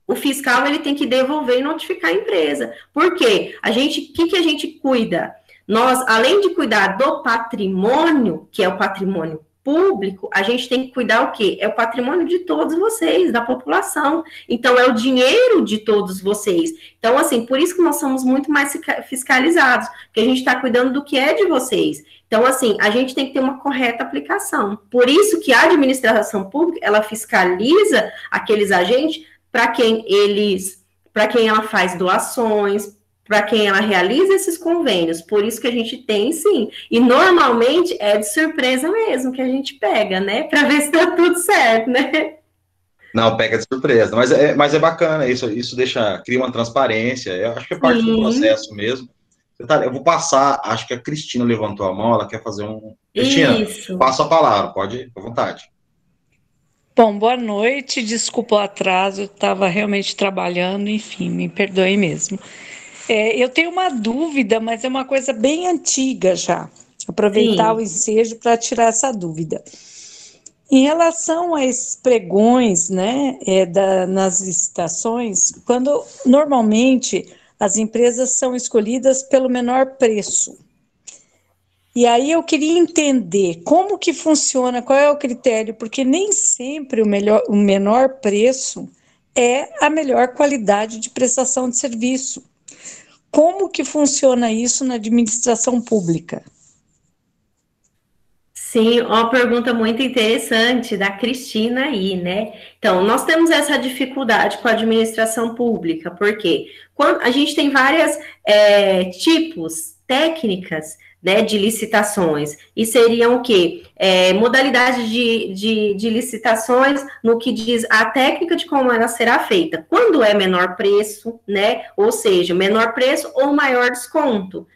o fiscal ele tem que devolver e notificar a empresa. Por quê? O que a gente cuida? Nós, além de cuidar do patrimônio, que é o patrimônio público, a gente tem que cuidar o quê? É o patrimônio de todos vocês, da população. Então, é o dinheiro de todos vocês. Então, assim, por isso que nós somos muito mais fiscalizados, porque a gente está cuidando do que é de vocês. Então, assim, a gente tem que ter uma correta aplicação. Por isso que a administração pública, ela fiscaliza aqueles agentes para quem ela faz doações, para quem ela realiza esses convênios. Por isso que a gente tem, sim. E normalmente é de surpresa mesmo que a gente pega, né? Para ver se está tudo certo, né? Não, pega de surpresa. Mas é bacana, isso cria uma transparência. Eu acho que é parte do processo mesmo. Eu vou passar, acho que a Cristina levantou a mão, ela quer fazer um... Cristina, passa a palavra, pode ir, à vontade. Bom, boa noite, desculpa o atraso, eu estava realmente trabalhando, enfim, me perdoe mesmo. Eu tenho uma dúvida, mas é uma coisa bem antiga já. Aproveitar o ensejo para tirar essa dúvida. Em relação a esses pregões, né, nas licitações, quando normalmente as empresas são escolhidas pelo menor preço. E aí eu queria entender como que funciona, qual é o critério, porque nem sempre o menor preço é a melhor qualidade de prestação de serviço. Como que funciona isso na administração pública? Sim, uma pergunta muito interessante da Cristina aí, né? Então, nós temos essa dificuldade com a administração pública, porque quando a gente tem várias tipos, técnicas, né, de licitações, e seriam o quê? Modalidades de licitações no que diz a técnica de como ela será feita. Quando é menor preço, né, ou seja, menor preço ou maior desconto,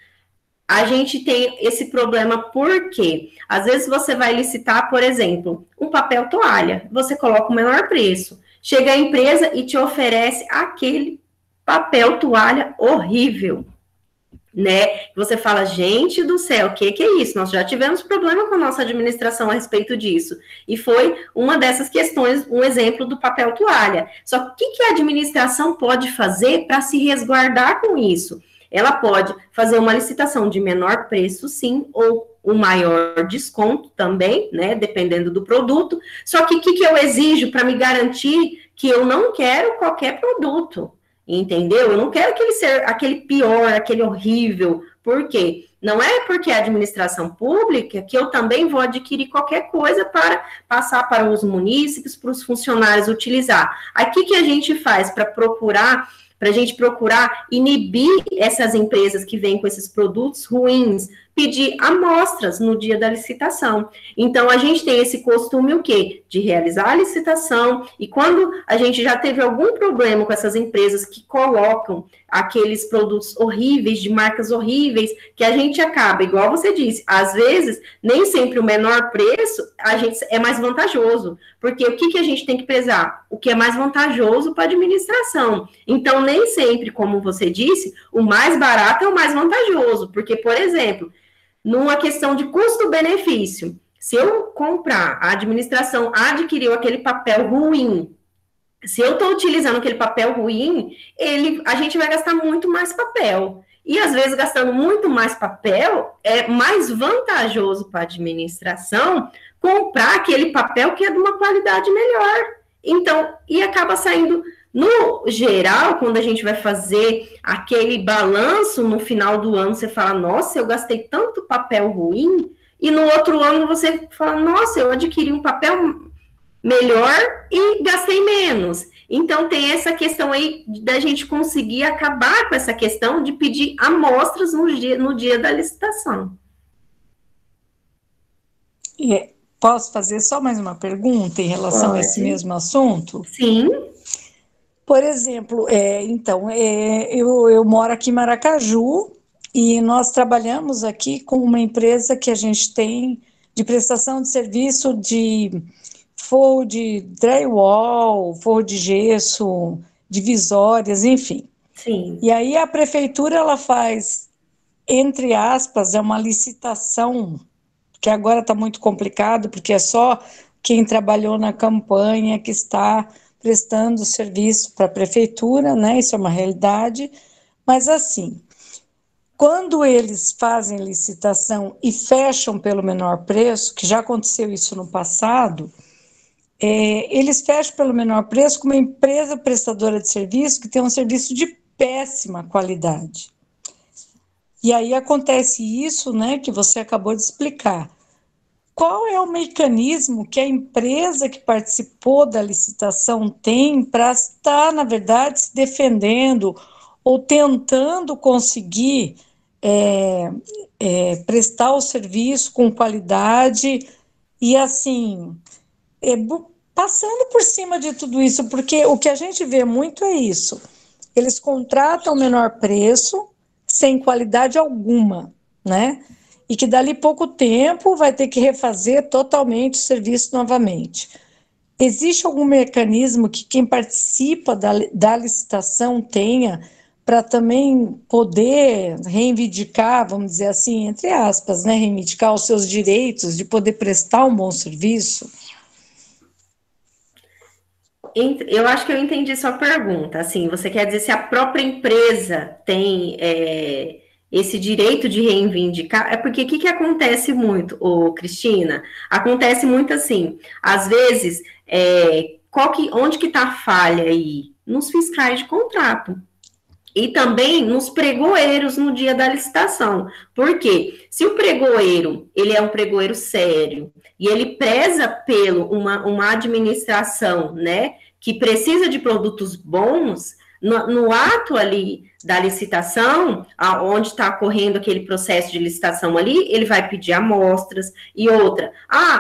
a gente tem esse problema porque, às vezes, você vai licitar, por exemplo, um papel toalha, você coloca o menor preço, chega a empresa e te oferece aquele papel toalha horrível, né? Você fala, gente do céu, o que é isso? Nós já tivemos problema com a nossa administração a respeito disso. E foi uma dessas questões, um exemplo do papel toalha. Só que o que a administração pode fazer para se resguardar com isso? Ela pode fazer uma licitação de menor preço, sim, ou um maior desconto também, né? Dependendo do produto. Só que o que eu exijo para me garantir que eu não quero qualquer produto? Entendeu? Eu não quero aquele pior, aquele horrível. Por quê? Não é porque é administração pública que eu também vou adquirir qualquer coisa para passar para os munícipes, para os funcionários utilizar. Aqui que a gente faz para a gente procurar inibir essas empresas que vêm com esses produtos ruins, pedir amostras no dia da licitação. Então, a gente tem esse costume, o quê? De realizar a licitação, e quando a gente já teve algum problema com essas empresas que colocam aqueles produtos horríveis, de marcas horríveis, que a gente acaba, igual você disse, às vezes, nem sempre o menor preço é mais vantajoso, porque o que a gente tem que pesar? O que é mais vantajoso para a administração. Então, nem sempre, como você disse, o mais barato é o mais vantajoso, porque, por exemplo, numa questão de custo-benefício, se eu comprar, a administração adquiriu aquele papel ruim, se eu estou utilizando aquele papel ruim, a gente vai gastar muito mais papel. E, às vezes, gastando muito mais papel, é mais vantajoso para a administração comprar aquele papel que é de uma qualidade melhor. Então, e acaba saindo... No geral, quando a gente vai fazer aquele balanço no final do ano, você fala, nossa, eu gastei tanto papel ruim, e no outro ano você fala, nossa, eu adquiri um papel melhor e gastei menos. Então, tem essa questão aí da gente conseguir acabar com essa questão de pedir amostras no dia da licitação. Posso fazer só mais uma pergunta em relação a esse mesmo assunto? Sim. Por exemplo, eu moro aqui em Maracaju e nós trabalhamos aqui com uma empresa que a gente tem de prestação de serviço de forro de drywall, forro de gesso, divisórias, enfim. Sim. E aí a prefeitura ela faz, entre aspas, uma licitação, que agora está muito complicado, porque é só quem trabalhou na campanha que está prestando serviço para a prefeitura, né? Isso é uma realidade, mas assim, quando eles fazem licitação e fecham pelo menor preço, que já aconteceu isso no passado, eles fecham pelo menor preço com uma empresa prestadora de serviço que tem um serviço de péssima qualidade. E aí acontece isso, né, que você acabou de explicar. Qual é o mecanismo que a empresa que participou da licitação tem para estar, na verdade, se defendendo ou tentando conseguir prestar o serviço com qualidade e, assim, passando por cima de tudo isso, porque o que a gente vê muito é isso. Eles contratam o menor preço sem qualidade alguma, né? E que dali pouco tempo vai ter que refazer totalmente o serviço novamente. Existe algum mecanismo que quem participa da licitação tenha para também poder reivindicar, vamos dizer assim, entre aspas, né, reivindicar os seus direitos de poder prestar um bom serviço? Eu acho que eu entendi sua pergunta. Assim, você quer dizer se a própria empresa tem esse direito de reivindicar? É porque o que acontece muito, Cristina? Acontece muito assim, às vezes, onde que está a falha aí? Nos fiscais de contrato. E também nos pregoeiros no dia da licitação. Por quê? Se o pregoeiro, ele é um pregoeiro sério, e ele preza pelo uma administração, né, que precisa de produtos bons, no ato ali da licitação, onde está ocorrendo aquele processo de licitação ali, ele vai pedir amostras e outra.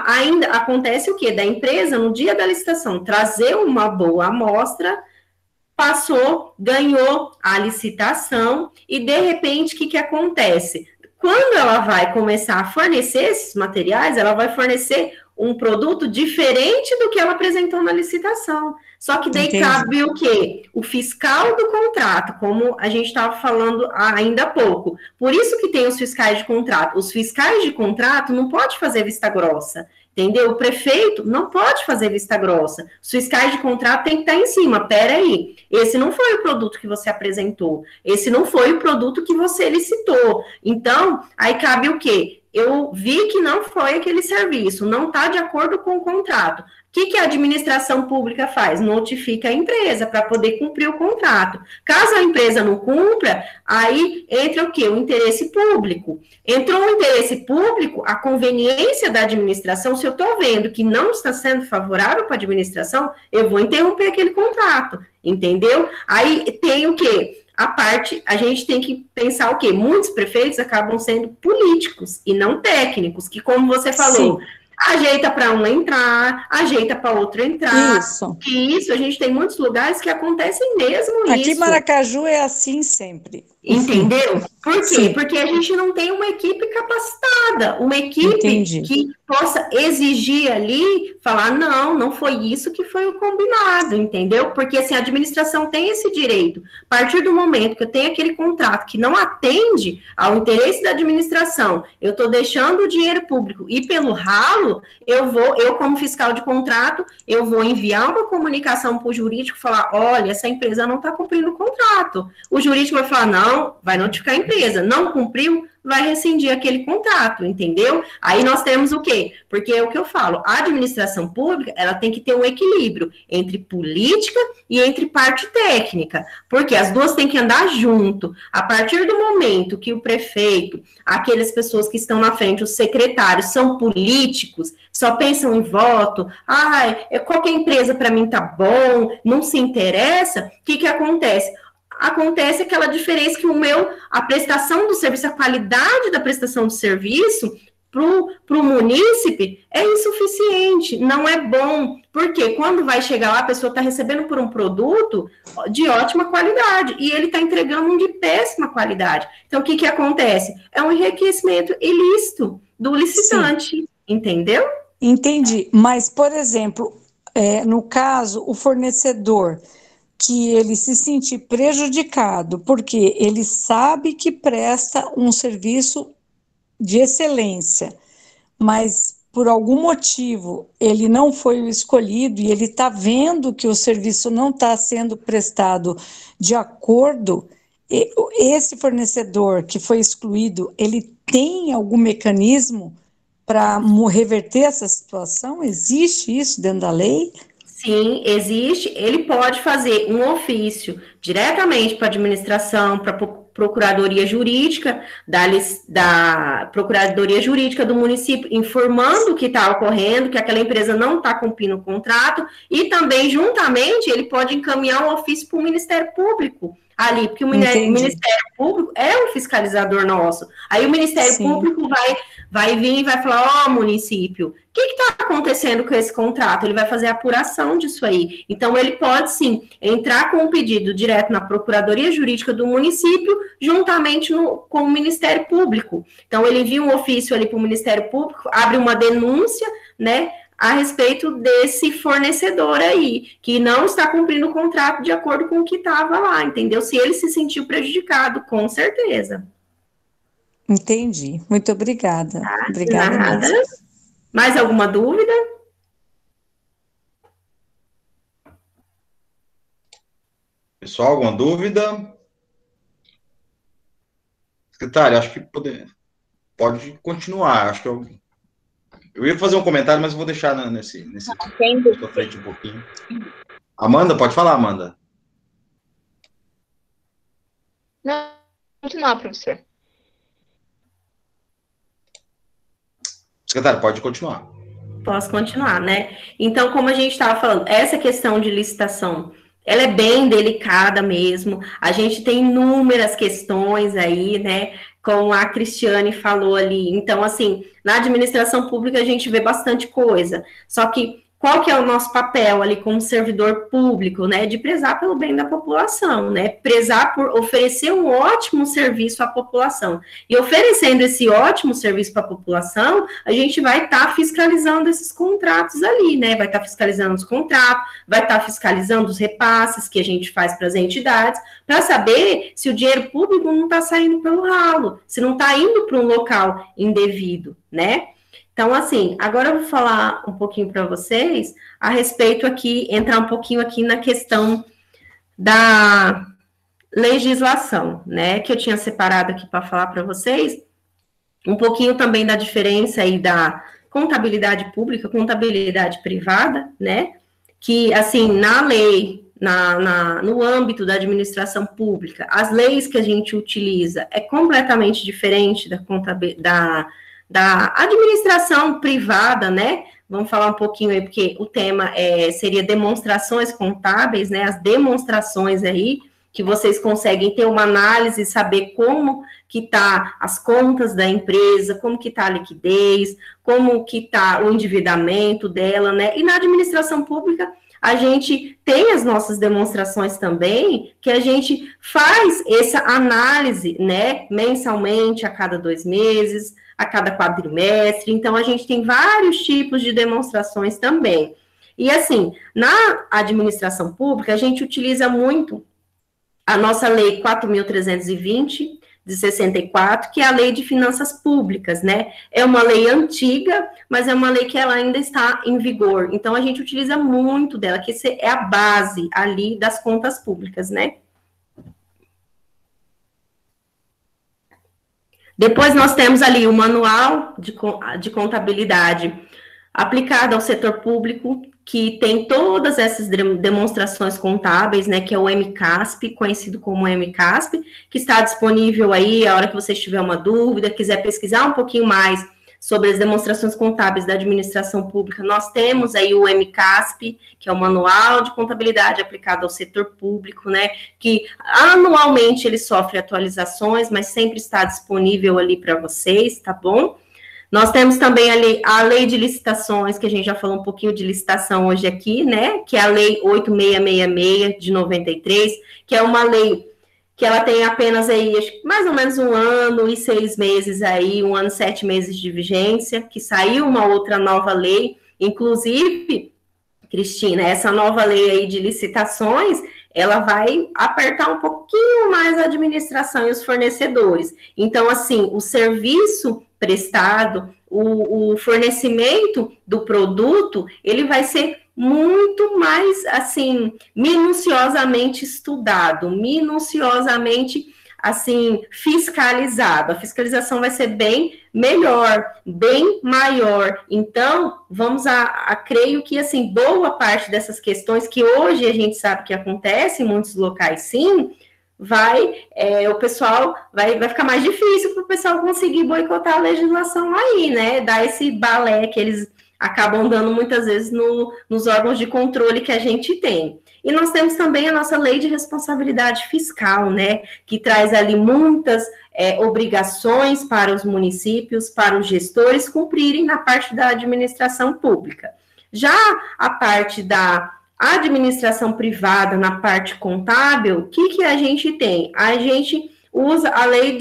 Ainda acontece o quê? Da empresa, no dia da licitação, trazer uma boa amostra, passou, ganhou a licitação e, de repente, o que acontece? Quando ela vai começar a fornecer esses materiais, ela vai fornecer um produto diferente do que ela apresentou na licitação. Só que daí cabe o quê? O fiscal do contrato, como a gente estava falando ainda há pouco. Por isso que tem os fiscais de contrato. Os fiscais de contrato não podem fazer vista grossa, entendeu? O prefeito não pode fazer vista grossa. Os fiscais de contrato têm que estar em cima. Peraí, esse não foi o produto que você apresentou. Esse não foi o produto que você licitou. Então, aí cabe o quê? Eu vi que não foi aquele serviço, não está de acordo com o contrato. que a administração pública faz? Notifica a empresa para poder cumprir o contrato. Caso a empresa não cumpra, aí entra o quê? O interesse público. Entrou o interesse público, a conveniência da administração, se eu estou vendo que não está sendo favorável para a administração, eu vou interromper aquele contrato, entendeu? Aí tem o quê? A gente tem que pensar o quê? Muitos prefeitos acabam sendo políticos e não técnicos, que como você falou... Sim. Ajeita para um entrar, ajeita para outro entrar. Isso. E isso, a gente tem muitos lugares que acontecem mesmo isso. Aqui em Maracaju é assim sempre. Entendeu? Por quê? Sim. Porque a gente não tem uma equipe capacitada, uma equipe que possa exigir ali, falar, não foi isso que foi o combinado, entendeu? Porque assim, a administração tem esse direito. A partir do momento que eu tenho aquele contrato que não atende ao interesse da administração, eu estou deixando o dinheiro público ir pelo ralo, eu como fiscal de contrato, eu vou enviar uma comunicação para o jurídico, falar, olha, essa empresa não está cumprindo o contrato. O jurídico vai falar, não, vai notificar a empresa, não cumpriu, vai rescindir aquele contrato, entendeu? Aí nós temos o quê? Porque é o que eu falo, a administração pública, ela tem que ter um equilíbrio entre política e entre parte técnica, porque as duas têm que andar junto. A partir do momento que o prefeito, aquelas pessoas que estão na frente, os secretários, são políticos, só pensam em voto, qualquer empresa para mim tá bom, não se interessa, o que acontece? Acontece aquela diferença que a prestação do serviço, a qualidade da prestação do serviço para o munícipe é insuficiente, não é bom, porque quando vai chegar lá, a pessoa está recebendo por um produto de ótima qualidade, e ele está entregando um de péssima qualidade. Então, o que acontece? É um enriquecimento ilícito do licitante, Sim. Entendeu? Entendi, mas, por exemplo, no caso, o fornecedor... que ele se sentir prejudicado, porque ele sabe que presta um serviço de excelência, mas por algum motivo ele não foi o escolhido e ele está vendo que o serviço não está sendo prestado de acordo, esse fornecedor que foi excluído, ele tem algum mecanismo para reverter essa situação? Existe isso dentro da lei? Sim, existe. Ele pode fazer um ofício diretamente para a administração, para a Procuradoria Jurídica, da Procuradoria Jurídica do município, informando o que está ocorrendo, que aquela empresa não está cumprindo o contrato, e também, juntamente, ele pode encaminhar um ofício para o Ministério Público ali, porque o Ministério Público é o fiscalizador nosso. Aí o Ministério Sim. Público vai vir e vai falar, município, o que está acontecendo com esse contrato? Ele vai fazer a apuração disso aí. Então, ele pode, sim, entrar com um pedido direto na Procuradoria Jurídica do município, juntamente com o Ministério Público. Então, ele envia um ofício ali para o Ministério Público, abre uma denúncia, né, a respeito desse fornecedor aí, que não está cumprindo o contrato de acordo com o que estava lá, entendeu? Se ele se sentiu prejudicado, com certeza. Entendi. Muito obrigada. Obrigada. Nada. Mais alguma dúvida? Pessoal, alguma dúvida? Secretário, acho que pode continuar. Acho que eu ia fazer um comentário, mas eu vou deixar nesse pra frente um pouquinho. Amanda, pode falar, Amanda. Não, continuar, professor. Secretário, pode continuar. Posso continuar, né? Então, como a gente estava falando, essa questão de licitação, ela é bem delicada mesmo. A gente tem inúmeras questões aí, né? Como a Cristiane falou ali. Então, assim, na administração pública a gente vê bastante coisa. Só que qual que é o nosso papel ali como servidor público, né? De prezar pelo bem da população, né? Prezar por oferecer um ótimo serviço à população. E oferecendo esse ótimo serviço para a população, a gente vai estar fiscalizando esses contratos ali, né? Vai estar fiscalizando os contratos, vai estar fiscalizando os repasses que a gente faz para as entidades, para saber se o dinheiro público não está saindo pelo ralo, se não está indo para um local indevido, né? Então, assim, agora eu vou falar um pouquinho para vocês a respeito aqui, entrar um pouquinho aqui na questão da legislação, né, que eu tinha separado aqui para falar para vocês, um pouquinho também da diferença aí contabilidade pública, contabilidade privada, né? Que, assim, na lei, no âmbito da administração pública, as leis que a gente utiliza é completamente diferente da administração privada, né? Vamos falar um pouquinho aí, porque o tema seria demonstrações contábeis, né? As demonstrações aí, que vocês conseguem ter uma análise, saber como que tá as contas da empresa, como que tá a liquidez, como que tá o endividamento dela, né? E na administração pública, a gente tem as nossas demonstrações também, que a gente faz essa análise, né, mensalmente, a cada 2 meses, a cada quadrimestre, então a gente tem vários tipos de demonstrações também. E assim, na administração pública, a gente utiliza muito a nossa lei 4.320, de 64, que é a Lei de Finanças Públicas, né? É uma lei antiga, mas é uma lei que ela ainda está em vigor. Então, a gente utiliza muito dela, que é a base ali das contas públicas, né? Depois, nós temos ali o Manual de Contabilidade aplicado ao setor público, que tem todas essas demonstrações contábeis, né, que é o MCASP, conhecido como MCASP, que está disponível aí, a hora que você tiver uma dúvida, quiser pesquisar um pouquinho mais sobre as demonstrações contábeis da administração pública, nós temos aí o MCASP, que é o Manual de Contabilidade aplicado ao setor público, né, que anualmente ele sofre atualizações, mas sempre está disponível ali para vocês, tá bom? Nós temos também a lei de licitações, que a gente já falou um pouquinho de licitação hoje aqui, né? Que é a lei 8666 de 93, que é uma lei que ela tem apenas aí, mais ou menos 1 ano e 6 meses aí, 1 ano e 7 meses de vigência, que saiu uma outra nova lei, inclusive, Cristina, essa nova lei aí de licitações, ela vai apertar um pouquinho mais a administração e os fornecedores. Então, assim, o serviço prestado, o fornecimento do produto, ele vai ser muito mais, assim, minuciosamente estudado, minuciosamente, assim, fiscalizado. A fiscalização vai ser bem melhor, bem maior. Então, vamos creio que, assim, boa parte dessas questões que hoje a gente sabe que acontece em muitos locais, sim, o pessoal vai ficar mais difícil para o pessoal conseguir boicotar a legislação aí, né? Dar esse balé que eles acabam dando muitas vezes nos órgãos de controle que a gente tem. E nós temos também a nossa lei de responsabilidade fiscal, né? Que traz ali muitas obrigações para os municípios, para os gestores cumprirem na parte da administração pública. Já a parte da administração privada, na parte contábil, o que a gente tem? A gente usa a lei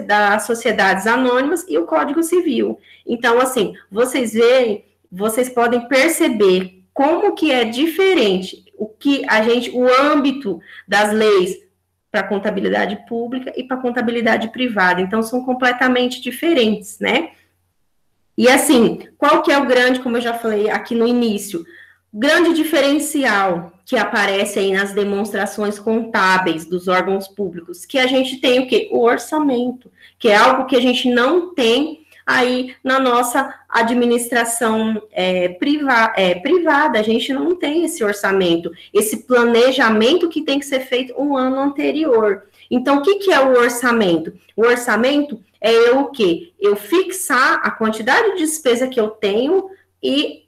das sociedades anônimas e o Código Civil. Então, assim, vocês podem perceber como que é diferente o âmbito das leis para contabilidade pública e para contabilidade privada. Então, são completamente diferentes, né? E, assim, qual que é o grande, como eu já falei aqui no início, grande diferencial que aparece aí nas demonstrações contábeis dos órgãos públicos, que a gente tem o quê? O orçamento, que é algo que a gente não tem aí na nossa administração privada, a gente não tem esse orçamento, esse planejamento que tem que ser feito um ano anterior. Então, o que é o orçamento? O orçamento é o quê? Eu fixar a quantidade de despesa que eu tenho e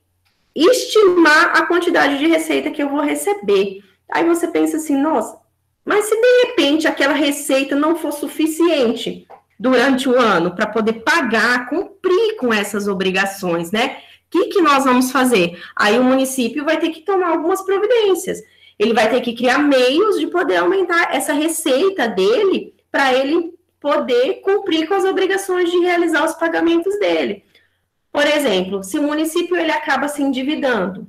estimar a quantidade de receita que eu vou receber. Aí você pensa assim, nossa, mas se de repente aquela receita não for suficiente durante o ano para poder pagar, cumprir com essas obrigações, né? O que nós vamos fazer? Aí o município vai ter que tomar algumas providências. Ele vai ter que criar meios de poder aumentar essa receita dele para ele poder cumprir com as obrigações de realizar os pagamentos dele. Por exemplo, se o município ele acaba se endividando,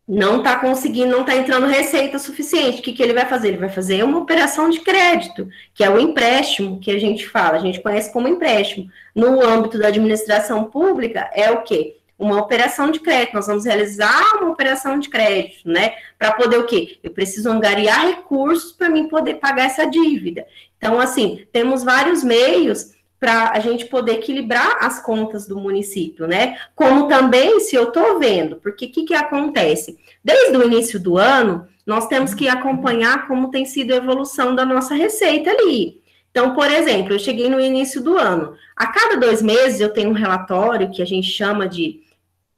não está conseguindo, não está entrando receita suficiente, o que ele vai fazer? Ele vai fazer uma operação de crédito, que é o empréstimo que a gente fala, a gente conhece como empréstimo. No âmbito da administração pública, é o quê? Uma operação de crédito, nós vamos realizar uma operação de crédito, né? Para poder o quê? Eu preciso angariar recursos para mim poder pagar essa dívida. Então, assim, temos vários meios para a gente poder equilibrar as contas do município, né? Como também, se eu estou vendo, porque o que acontece? Desde o início do ano, nós temos que acompanhar como tem sido a evolução da nossa receita ali. Então, por exemplo, eu cheguei no início do ano, a cada 2 meses eu tenho um relatório que a gente chama de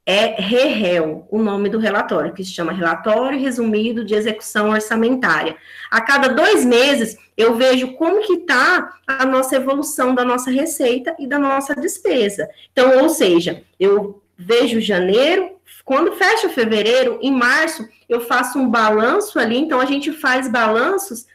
REREL, o nome do relatório, que se chama Relatório Resumido de Execução Orçamentária. A cada 2 meses, eu vejo como que está a nossa evolução da nossa receita e da nossa despesa. Então, ou seja, eu vejo janeiro, quando fecha fevereiro, em março, eu faço um balanço ali, então a gente faz balanços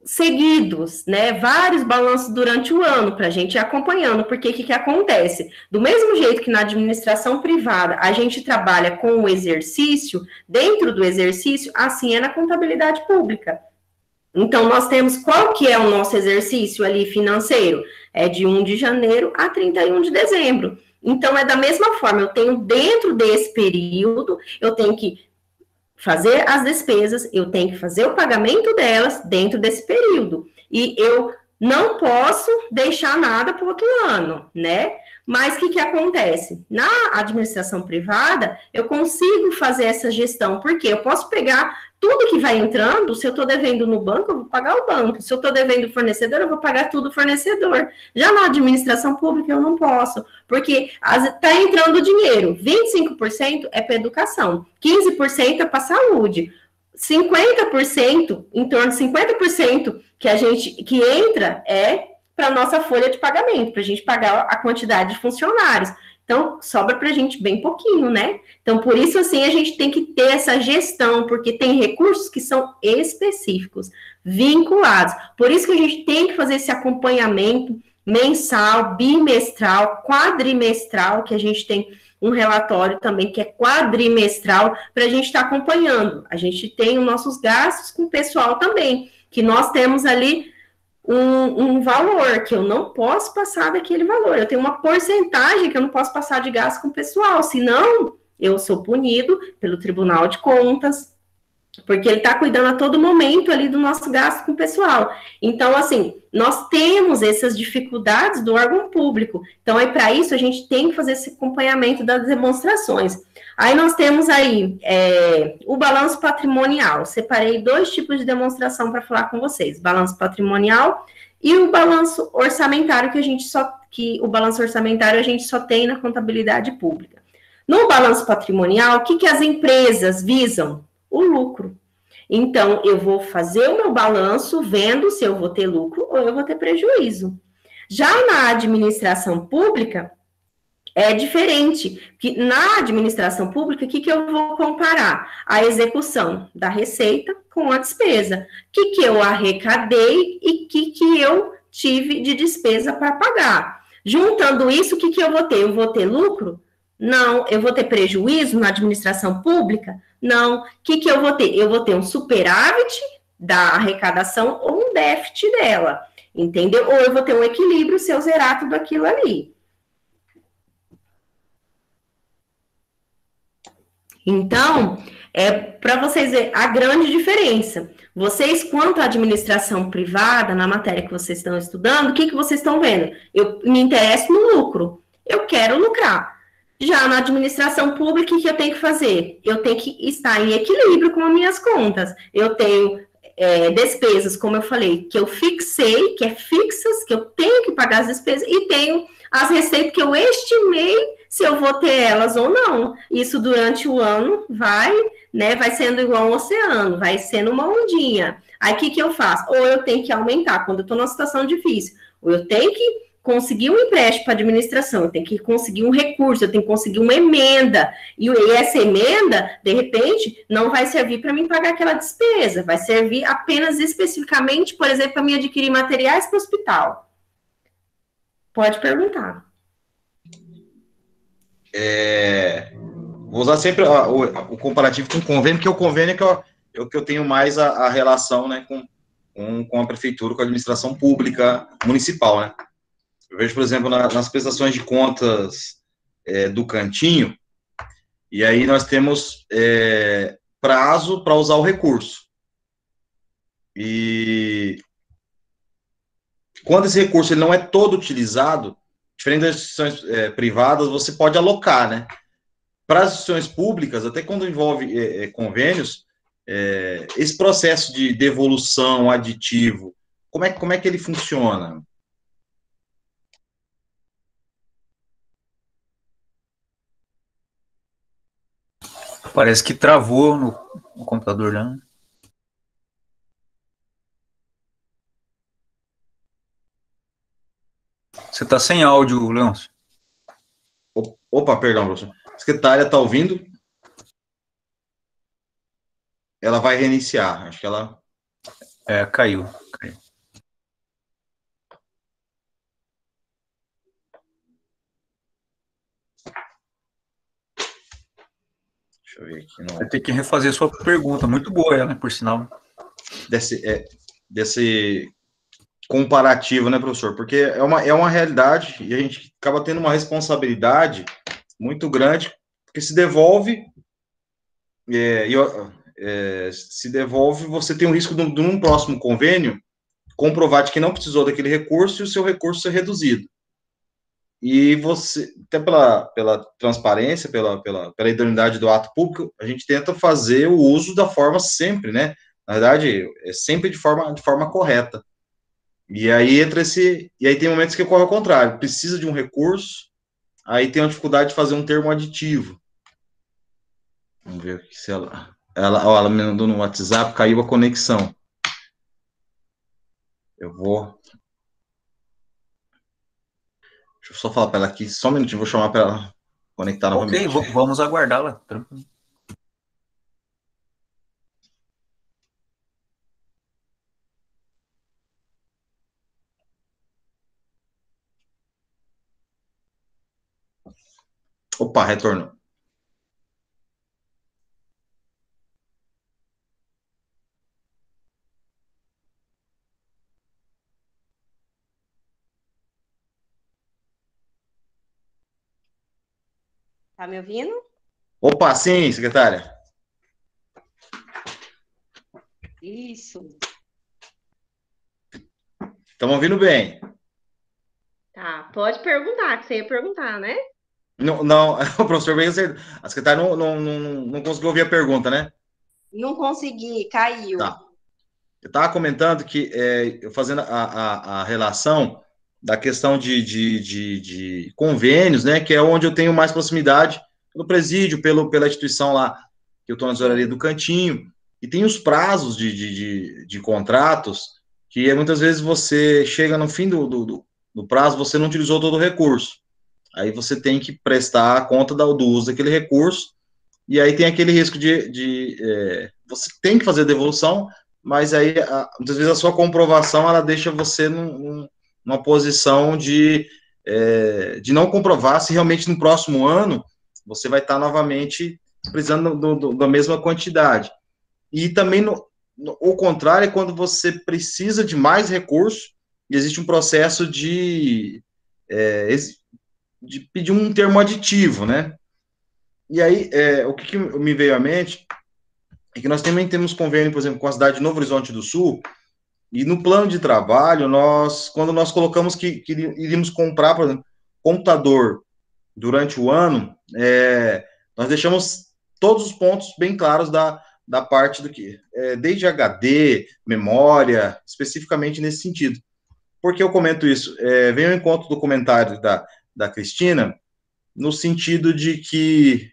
seguidos, né, vários balanços durante o ano, para a gente ir acompanhando, porque o que acontece? Do mesmo jeito que na administração privada a gente trabalha com o exercício, dentro do exercício, assim é na contabilidade pública. Então, nós temos, qual que é o nosso exercício ali financeiro? É de 1 de janeiro a 31 de dezembro. Então, é da mesma forma, eu tenho dentro desse período, eu tenho que fazer as despesas, eu tenho que fazer o pagamento delas dentro desse período. E eu não posso deixar nada para o outro ano, né? Mas o que acontece? Na administração privada, eu consigo fazer essa gestão, porque eu posso pegar tudo que vai entrando, se eu estou devendo no banco, eu vou pagar o banco. Se eu estou devendo fornecedor, eu vou pagar tudo o fornecedor. Já na administração pública, eu não posso, porque está entrando dinheiro, 25% é para educação, 15% é para saúde, 50%, em torno de 50% que entra é para a nossa folha de pagamento, para a gente pagar a quantidade de funcionários. Então, sobra para a gente bem pouquinho, né? Então, por isso, assim, a gente tem que ter essa gestão, porque tem recursos que são específicos, vinculados. Por isso que a gente tem que fazer esse acompanhamento mensal, bimestral, quadrimestral, que a gente tem um relatório também que é quadrimestral, para a gente estar acompanhando. A gente tem os nossos gastos com o pessoal também, que nós temos ali um valor, que eu não posso passar daquele valor. Eu tenho uma porcentagem que eu não posso passar de gasto com o pessoal, senão eu sou punido pelo Tribunal de Contas, porque ele está cuidando a todo momento ali do nosso gasto com o pessoal. Então, assim, nós temos essas dificuldades do órgão público. Então, aí para isso, a gente tem que fazer esse acompanhamento das demonstrações. Aí nós temos aí o balanço patrimonial. Separei 2 tipos de demonstração para falar com vocês: balanço patrimonial e o balanço orçamentário, o balanço orçamentário a gente só tem na contabilidade pública. No balanço patrimonial, o que as empresas visam? O lucro. Então, eu vou fazer o meu balanço vendo se eu vou ter lucro ou eu vou ter prejuízo. Já na administração pública, é diferente, que na administração pública, o que eu vou comparar? A execução da receita com a despesa. O que eu arrecadei e o que eu tive de despesa para pagar. Juntando isso, o que eu vou ter? Eu vou ter lucro? Não. Eu vou ter prejuízo na administração pública? Não. O que eu vou ter? Eu vou ter um superávit da arrecadação ou um déficit dela, entendeu? Ou eu vou ter um equilíbrio se eu zerar tudo aquilo ali. Então, para vocês verem a grande diferença. Vocês, quanto à administração privada, na matéria que vocês estão estudando, o que vocês estão vendo? Eu me interesso no lucro. Eu quero lucrar. Já na administração pública, o que eu tenho que fazer? Eu tenho que estar em equilíbrio com as minhas contas. Eu tenho despesas, como eu falei, que eu fixei, que é fixas, que eu tenho que pagar as despesas, e tenho as receitas que eu estimei se eu vou ter elas ou não. Isso durante o ano vai sendo igual um oceano, vai sendo uma ondinha. Aí o que eu faço? Ou eu tenho que aumentar quando eu estou numa situação difícil, ou eu tenho que conseguir um empréstimo para administração, eu tenho que conseguir um recurso, eu tenho que conseguir uma emenda, e essa emenda, de repente, não vai servir para mim pagar aquela despesa, vai servir apenas especificamente, por exemplo, para mim adquirir materiais para o hospital. Pode perguntar. Vou usar sempre o comparativo com o convênio, porque o convênio é que eu tenho mais a relação, né, com a prefeitura, com a administração pública municipal, né. Eu vejo, por exemplo, nas prestações de contas do cantinho, e aí nós temos prazo para usar o recurso. E quando esse recurso ele não é todo utilizado, diferente das instituições privadas, você pode alocar, né? Para as instituições públicas, até quando envolve convênios, esse processo de devolução aditivo, como é que ele funciona? Parece que travou no computador, né? Você está sem áudio, Leôncio. Opa, perdão, professor. A secretária está ouvindo? Ela vai reiniciar. Acho que ela... Caiu. Deixa eu ver aqui. Vai ter que refazer sua pergunta. Muito boa ela, por sinal. Desse comparativo, né, professor? Porque é uma realidade e a gente acaba tendo uma responsabilidade muito grande, porque se devolve, você tem o risco de num próximo convênio comprovar de que não precisou daquele recurso e o seu recurso ser reduzido. E você, até pela transparência, pela idoneidade do ato público, a gente tenta fazer o uso da forma sempre, né? Na verdade, é sempre de forma correta. E aí tem momentos que ocorre ao contrário, precisa de um recurso, aí tem uma dificuldade de fazer um termo aditivo. Vamos ver aqui se ela me mandou no WhatsApp, caiu a conexão. Deixa eu só falar para ela aqui, só um minutinho, vou chamar para ela conectar novamente. Ok, vamos aguardá-la. Tranquilo. Opa, retornou. Tá me ouvindo? Opa, sim, secretária. Isso. Estamos ouvindo bem. Tá, pode perguntar, que você ia perguntar, né? Não, o professor veio acertar. A secretária não conseguiu ouvir a pergunta, né? Não consegui, caiu. Tá. Eu estava comentando que, eu fazendo a relação da questão de convênios, né, que é onde eu tenho mais proximidade pelo presídio, pela instituição lá, que eu estou na tesouraria do Cantinho, e tem os prazos de contratos, que muitas vezes você chega no fim do prazo, você não utilizou todo o recurso. Aí você tem que prestar conta do uso daquele recurso, e aí tem aquele risco você tem que fazer a devolução, mas aí, muitas vezes, a sua comprovação, ela deixa você numa posição de não comprovar se realmente no próximo ano você vai estar novamente precisando da mesma quantidade. E também, o contrário, é quando você precisa de mais recursos e existe um processo de pedir um termo aditivo, né? E aí, o que me veio à mente é que nós também temos convênio, por exemplo, com a cidade de Novo Horizonte do Sul, e no plano de trabalho, quando nós colocamos que iríamos comprar, por exemplo, computador durante o ano, nós deixamos todos os pontos bem claros da parte do que, desde HD, memória, especificamente nesse sentido. Por que eu comento isso? Vem ao encontro do comentário da Cristina, no sentido de que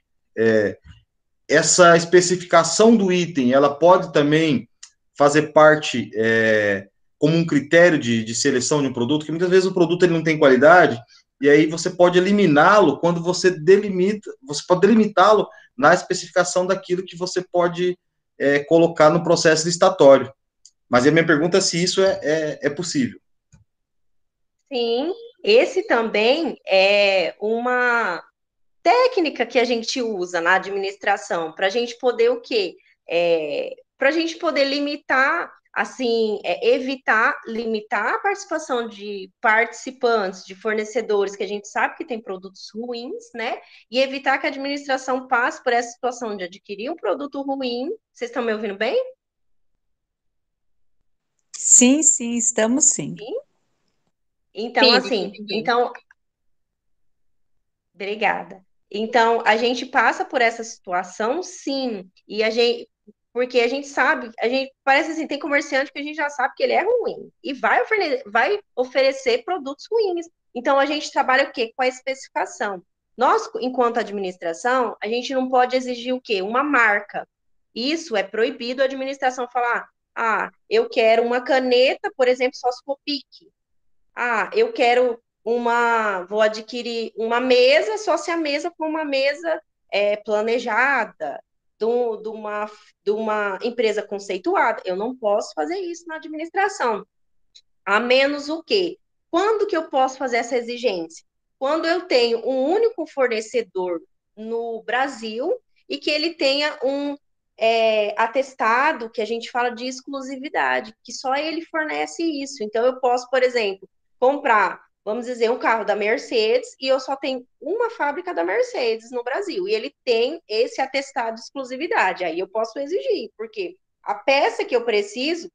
essa especificação do item, ela pode também fazer parte como um critério de seleção de um produto, que muitas vezes o produto ele não tem qualidade, e aí você pode eliminá-lo quando você pode delimitá-lo na especificação daquilo que você pode colocar no processo licitatório. Mas a minha pergunta é se isso é possível. Sim, esse também é uma técnica que a gente usa na administração para a gente poder o quê? Para a gente poder limitar, assim, limitar a participação de participantes, de fornecedores que a gente sabe que tem produtos ruins, né? E evitar que a administração passe por essa situação de adquirir um produto ruim. Vocês estão me ouvindo bem? Sim, estamos sim. Sim. Então, Sim, assim, então, obrigada. Então, a gente passa por essa situação, sim, e a gente, porque a gente sabe, a gente parece assim, tem comerciante que a gente já sabe que ele é ruim e vai oferecer produtos ruins. Então, a gente trabalha o quê? Com a especificação. Nós, enquanto administração, a gente não pode exigir o quê? Uma marca. Isso é proibido a administração falar, eu quero uma caneta, por exemplo, só se for Bic. Eu quero vou adquirir uma mesa, só se a mesa for uma mesa planejada, de uma empresa conceituada. Eu não posso fazer isso na administração. A menos o quê? Quando que eu posso fazer essa exigência? Quando eu tenho um único fornecedor no Brasil e que ele tenha um atestado, que a gente fala de exclusividade, que só ele fornece isso. Então, eu posso, por exemplo, comprar, vamos dizer, um carro da Mercedes e eu só tenho uma fábrica da Mercedes no Brasil e ele tem esse atestado de exclusividade. Aí eu posso exigir, porque a peça que eu preciso,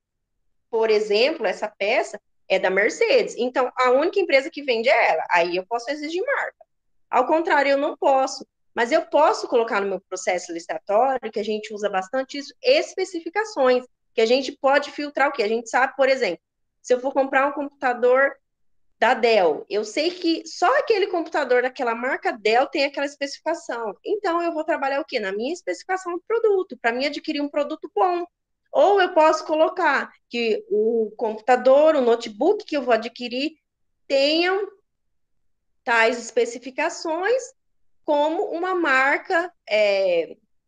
por exemplo, essa peça é da Mercedes. Então, a única empresa que vende é ela. Aí eu posso exigir marca. Ao contrário, eu não posso. Mas eu posso colocar no meu processo licitatório, que a gente usa bastante isso, especificações, que a gente pode filtrar o quê? A gente sabe, por exemplo, se eu for comprar um computador da Dell, eu sei que só aquele computador daquela marca Dell tem aquela especificação. Então, eu vou trabalhar o quê? Na minha especificação do produto, para mim adquirir um produto bom. Ou eu posso colocar que o computador, o notebook que eu vou adquirir tenham tais especificações como uma marca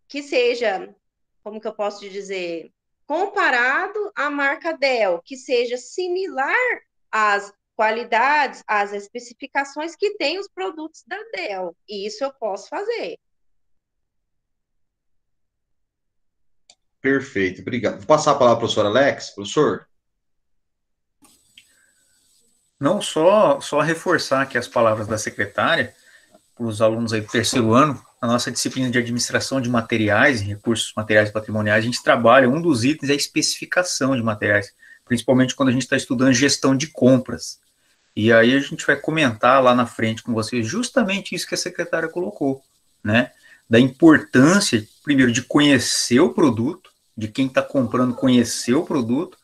que seja, como que eu posso dizer, comparado à marca Dell, que seja similar às qualidades, às especificações que tem os produtos da Dell. E isso eu posso fazer. Perfeito, obrigado. Vou passar a palavra para o professor Alex. Professor? Não só reforçar aqui as palavras da secretária, para os alunos aí do terceiro ano, a nossa disciplina de administração de materiais e recursos materiais patrimoniais, a gente trabalha, um dos itens é a especificação de materiais, principalmente quando a gente está estudando gestão de compras. E aí a gente vai comentar lá na frente com vocês justamente isso que a secretária colocou, né? Da importância, primeiro, de conhecer o produto, de quem está comprando conhecer o produto,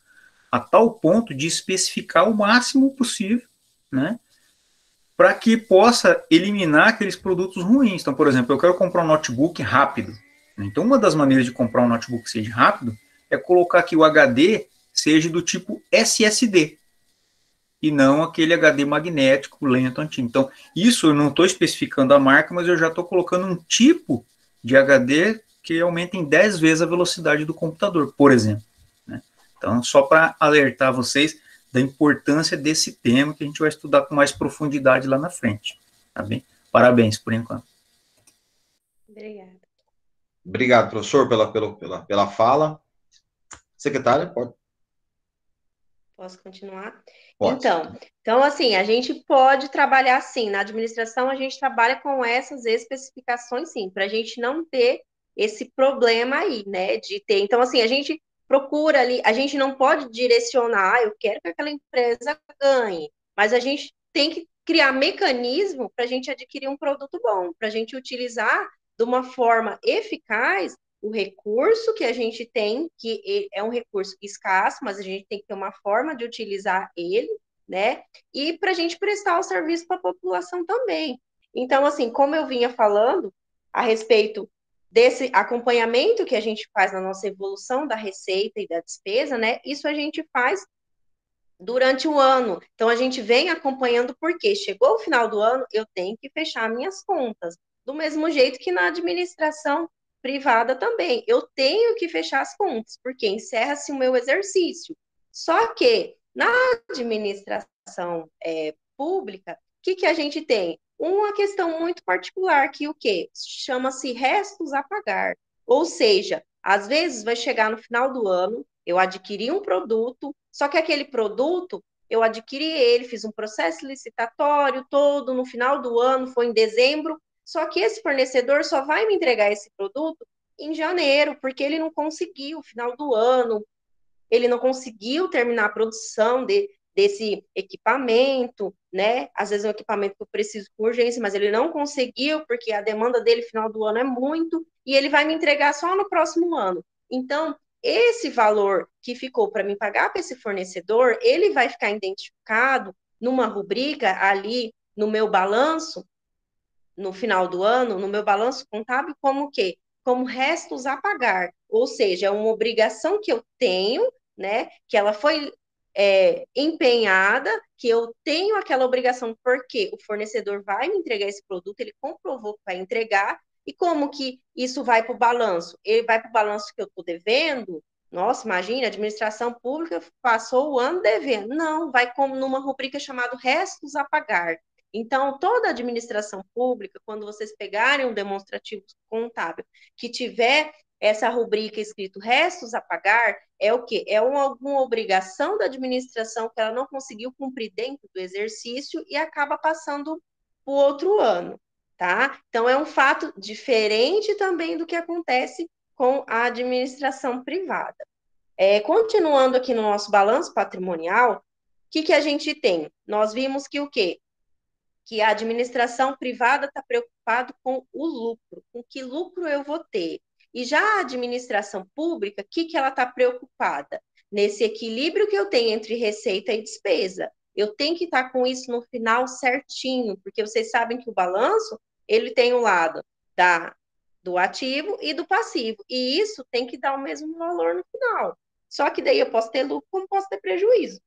a tal ponto de especificar o máximo possível, né? Para que possa eliminar aqueles produtos ruins. Então, por exemplo, eu quero comprar um notebook rápido. Então, uma das maneiras de comprar um notebook que seja rápido é colocar que o HD seja do tipo SSD e não aquele HD magnético, lento, antigo. Então, isso eu não estou especificando a marca, mas eu já estou colocando um tipo de HD que aumenta em 10 vezes a velocidade do computador, por exemplo. Né? Então, só para alertar vocês da importância desse tema que a gente vai estudar com mais profundidade lá na frente. Tá bem? Parabéns, por enquanto. Obrigada. Obrigado, professor, pela fala. Secretária, pode? Posso continuar? Pode. Então, assim, a gente pode trabalhar assim, na administração a gente trabalha com essas especificações, sim, para a gente não ter esse problema aí, né, de ter. Então, assim, a gente procura ali, a gente não pode direcionar, eu quero que aquela empresa ganhe, mas a gente tem que criar mecanismo para a gente adquirir um produto bom, para a gente utilizar de uma forma eficaz o recurso que a gente tem, que é um recurso escasso, mas a gente tem que ter uma forma de utilizar ele, né? E para a gente prestar o serviço para a população também. Então, assim, como eu vinha falando a respeito desse acompanhamento que a gente faz na nossa evolução da receita e da despesa, né? Isso a gente faz durante o ano. Então, a gente vem acompanhando porque chegou o final do ano, eu tenho que fechar minhas contas. Do mesmo jeito que na administração privada também. Eu tenho que fechar as contas, porque encerra-se o meu exercício. Só que na administração pública, o que a gente tem? Uma questão muito particular, que o quê? Chama-se restos a pagar. Ou seja, às vezes vai chegar no final do ano, eu adquiri um produto, só que aquele produto, eu adquiri ele, fiz um processo licitatório todo, no final do ano, foi em dezembro, só que esse fornecedor só vai me entregar esse produto em janeiro, porque ele não conseguiu, final do ano, ele não conseguiu terminar a produção desse equipamento, né? Às vezes é um equipamento que eu preciso com urgência, mas ele não conseguiu, porque a demanda dele final do ano é muito, e ele vai me entregar só no próximo ano. Então, esse valor que ficou para me pagar para esse fornecedor, ele vai ficar identificado numa rubrica ali no meu balanço, no final do ano, no meu balanço contábil, como o quê? Como restos a pagar. Ou seja, é uma obrigação que eu tenho, né? Que ela foi empenhada, que eu tenho aquela obrigação porque o fornecedor vai me entregar esse produto, ele comprovou que vai entregar, e como que isso vai para o balanço? Ele vai para o balanço que eu estou devendo? Nossa, imagina, a administração pública passou o ano devendo. Não, vai como numa rubrica chamada restos a pagar. Então, toda administração pública, quando vocês pegarem um demonstrativo contábil que tiver essa rubrica escrito restos a pagar, é o quê? É alguma obrigação da administração que ela não conseguiu cumprir dentro do exercício e acaba passando para o outro ano, tá? Então, é um fato diferente também do que acontece com a administração privada. Continuando aqui no nosso balanço patrimonial, o que a gente tem? Nós vimos que o quê? Que a administração privada está preocupada com o lucro, com que lucro eu vou ter. E já a administração pública, o que ela está preocupada? Nesse equilíbrio que eu tenho entre receita e despesa. Eu tenho que estar com isso no final certinho, porque vocês sabem que o balanço, ele tem o lado do ativo e do passivo, e isso tem que dar o mesmo valor no final. Só que daí eu posso ter lucro, como posso ter prejuízo.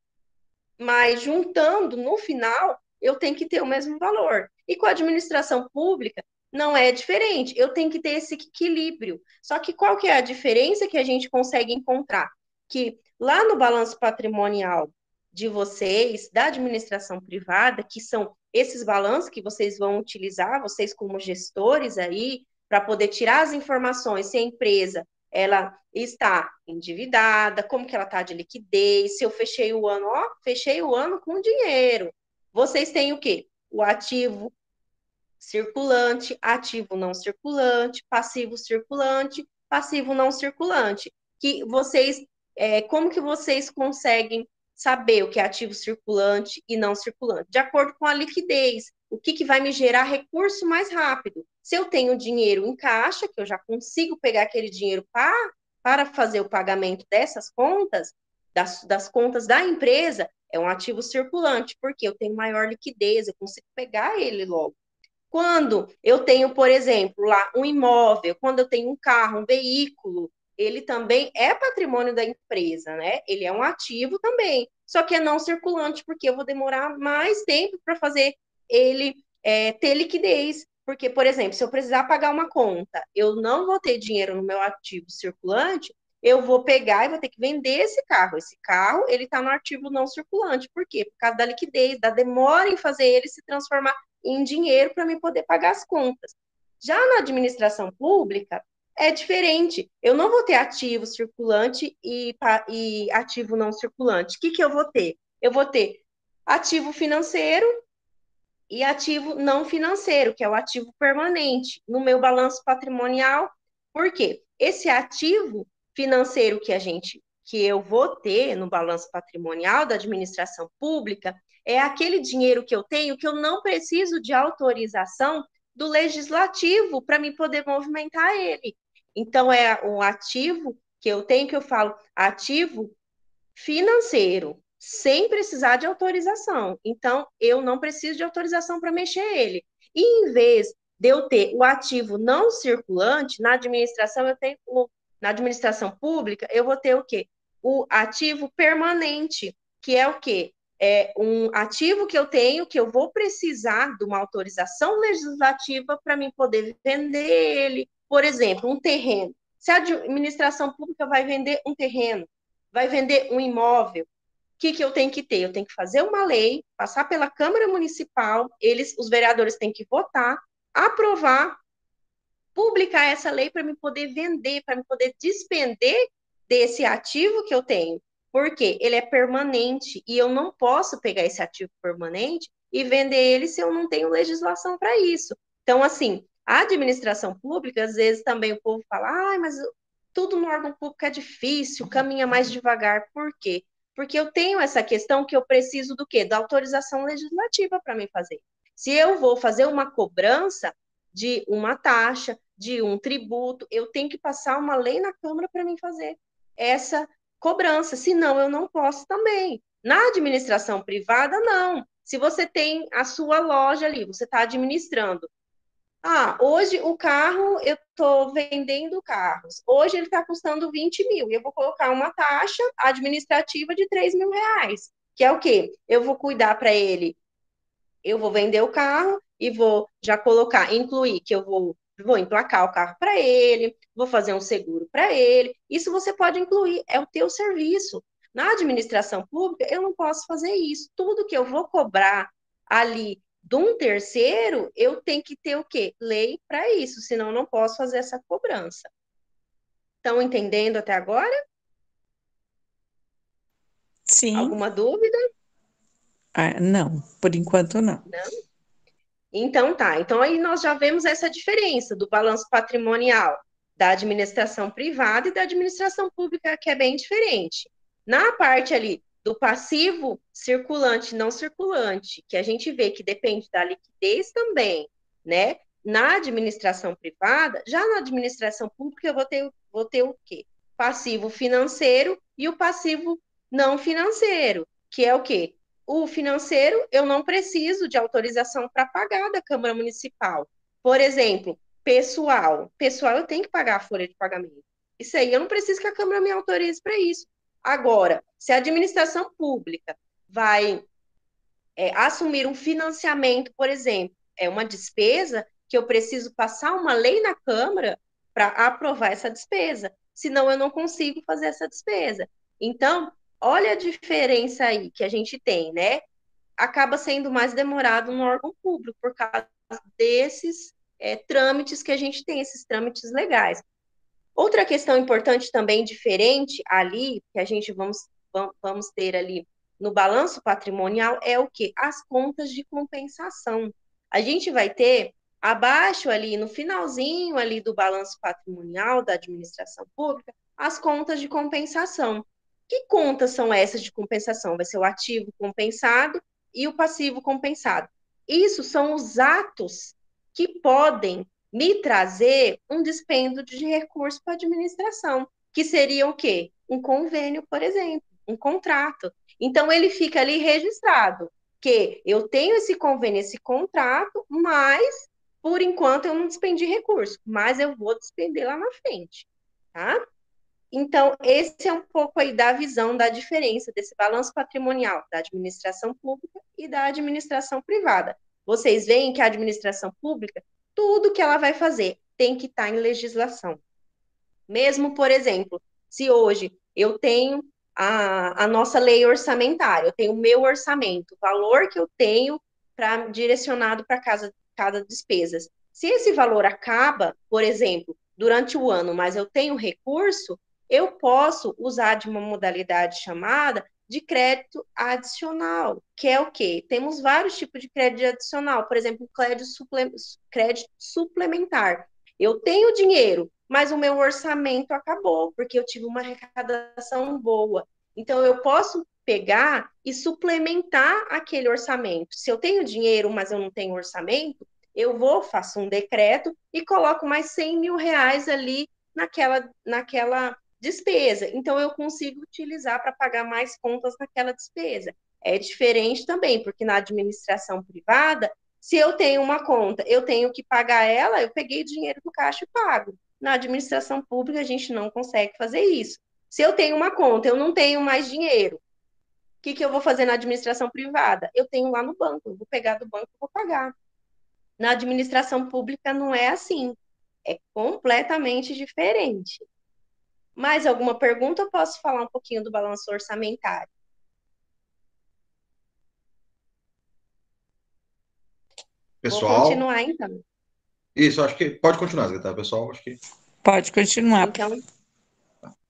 Mas juntando, no final, eu tenho que ter o mesmo valor. E com a administração pública, não é diferente. Eu tenho que ter esse equilíbrio. Só que qual que é a diferença que a gente consegue encontrar? Que lá no balanço patrimonial de vocês, da administração privada, que são esses balanços que vocês vão utilizar, vocês como gestores aí, para poder tirar as informações se a empresa ela está endividada, como que ela está de liquidez, se eu fechei o ano, fechei o ano com dinheiro. Vocês têm o quê? O ativo circulante, ativo não circulante, passivo não circulante. Que vocês, como que vocês conseguem saber o que é ativo circulante e não circulante? De acordo com a liquidez. O que vai me gerar recurso mais rápido? Se eu tenho dinheiro em caixa, que eu já consigo pegar aquele dinheiro para fazer o pagamento dessas contas, das contas da empresa, é um ativo circulante, porque eu tenho maior liquidez, eu consigo pegar ele logo. Quando eu tenho, por exemplo, lá um imóvel, quando eu tenho um carro, um veículo, ele também é patrimônio da empresa, né? Ele é um ativo também, só que é não circulante, porque eu vou demorar mais tempo para fazer ele ter liquidez. Porque, por exemplo, se eu precisar pagar uma conta, eu não vou ter dinheiro no meu ativo circulante, eu vou pegar e vou ter que vender esse carro. Esse carro, ele está no ativo não circulante. Por quê? Por causa da liquidez, da demora em fazer ele se transformar em dinheiro para me poder pagar as contas. Já na administração pública, é diferente. Eu não vou ter ativo circulante e ativo não circulante. O que eu vou ter? Eu vou ter ativo financeiro e ativo não financeiro, que é o ativo permanente, no meu balanço patrimonial. Por quê? Esse ativo financeiro que eu vou ter no balanço patrimonial da administração pública é aquele dinheiro que eu tenho que eu não preciso de autorização do legislativo para me poder movimentar ele. Então, é um ativo que eu tenho, que eu falo ativo financeiro, sem precisar de autorização. Então, eu não preciso de autorização para mexer ele. E em vez de eu ter o ativo não circulante, na administração na administração pública, eu vou ter o quê? O ativo permanente, que é o quê? É um ativo que eu tenho, que eu vou precisar de uma autorização legislativa para mim poder vender ele. Por exemplo, um terreno. Se a administração pública vai vender um terreno, vai vender um imóvel, o que eu tenho que ter? Eu tenho que fazer uma lei, passar pela Câmara Municipal, os vereadores têm que votar, aprovar, publicar essa lei para me poder vender, para me poder despender desse ativo que eu tenho, porque ele é permanente e eu não posso pegar esse ativo permanente e vender ele se eu não tenho legislação para isso. Então, assim, a administração pública, às vezes também o povo fala, mas tudo no órgão público é difícil, caminha mais devagar. Por quê? Porque eu tenho essa questão que eu preciso do quê? Da autorização legislativa para me fazer. Se eu vou fazer uma cobrança de uma taxa, de um tributo, eu tenho que passar uma lei na Câmara para mim fazer essa cobrança, senão eu não posso também. Na administração privada, não. Se você tem a sua loja ali, você está administrando. Hoje o carro, eu estou vendendo carros. Hoje ele está custando 20 mil. E eu vou colocar uma taxa administrativa de 3 mil reais. Que é o quê? Eu vou cuidar para ele. Eu vou vender o carro e vou já colocar, incluir que eu vou emplacar o carro para ele, vou fazer um seguro para ele. Isso você pode incluir, é o teu serviço. Na administração pública, eu não posso fazer isso. Tudo que eu vou cobrar ali de um terceiro, eu tenho que ter o quê? Lei para isso, senão eu não posso fazer essa cobrança. Estão entendendo até agora? Sim. Alguma dúvida? Não, por enquanto não. Não? Então tá. Então aí nós já vemos essa diferença do balanço patrimonial da administração privada e da administração pública, que é bem diferente. Na parte ali do passivo circulante e não circulante, que a gente vê que depende da liquidez também, né? Na administração privada, já na administração pública, eu vou ter o quê? Passivo financeiro e o passivo não financeiro, que é o quê? O financeiro, eu não preciso de autorização para pagar da Câmara Municipal. Por exemplo, pessoal eu tenho que pagar a folha de pagamento. Isso aí eu não preciso que a Câmara me autorize para isso. Agora, se a administração pública vai assumir um financiamento, por exemplo, é uma despesa que eu preciso passar uma lei na Câmara para aprovar essa despesa, senão eu não consigo fazer essa despesa. Então, olha a diferença aí que a gente tem, né? Acaba sendo mais demorado no órgão público por causa desses trâmites que a gente tem, esses trâmites legais. Outra questão importante também, diferente ali, que a gente vamos ter ali no balanço patrimonial, é o quê? As contas de compensação. A gente vai ter abaixo ali, no finalzinho ali do balanço patrimonial da administração pública, as contas de compensação. Que contas são essas de compensação? Vai ser o ativo compensado e o passivo compensado. Isso são os atos que podem me trazer um dispêndio de recurso para a administração, que seria o quê? Um convênio, por exemplo, um contrato. Então, ele fica ali registrado, que eu tenho esse convênio, esse contrato, mas, por enquanto, eu não despendi recurso, mas eu vou despender lá na frente, tá? Então, esse é um pouco aí da visão da diferença desse balanço patrimonial da administração pública e da administração privada. Vocês veem que a administração pública, tudo que ela vai fazer tem que estar em legislação. Mesmo, por exemplo, se hoje eu tenho a nossa lei orçamentária, eu tenho o meu orçamento, o valor que eu tenho direcionado para cada despesa. Se esse valor acaba, por exemplo, durante o ano, mas eu tenho recurso, eu posso usar de uma modalidade chamada de crédito adicional, que é o quê? Temos vários tipos de crédito adicional, por exemplo, crédito suplementar. Eu tenho dinheiro, mas o meu orçamento acabou, porque eu tive uma arrecadação boa. Então, eu posso pegar e suplementar aquele orçamento. Se eu tenho dinheiro, mas eu não tenho orçamento, eu faço um decreto e coloco mais 100 mil reais ali naquela despesa. Então, eu consigo utilizar para pagar mais contas naquela despesa. É diferente também, porque na administração privada, se eu tenho uma conta, eu tenho que pagar ela, eu peguei dinheiro do caixa e pago. Na administração pública, a gente não consegue fazer isso. Se eu tenho uma conta, eu não tenho mais dinheiro, o que eu vou fazer na administração privada? Eu tenho lá no banco, eu vou pegar do banco e vou pagar. Na administração pública não é assim, é completamente diferente. Mais alguma pergunta? Eu posso falar um pouquinho do balanço orçamentário. Pessoal. Vou continuar, então. Isso, acho que pode continuar, Zeta, pessoal. Acho que pode continuar.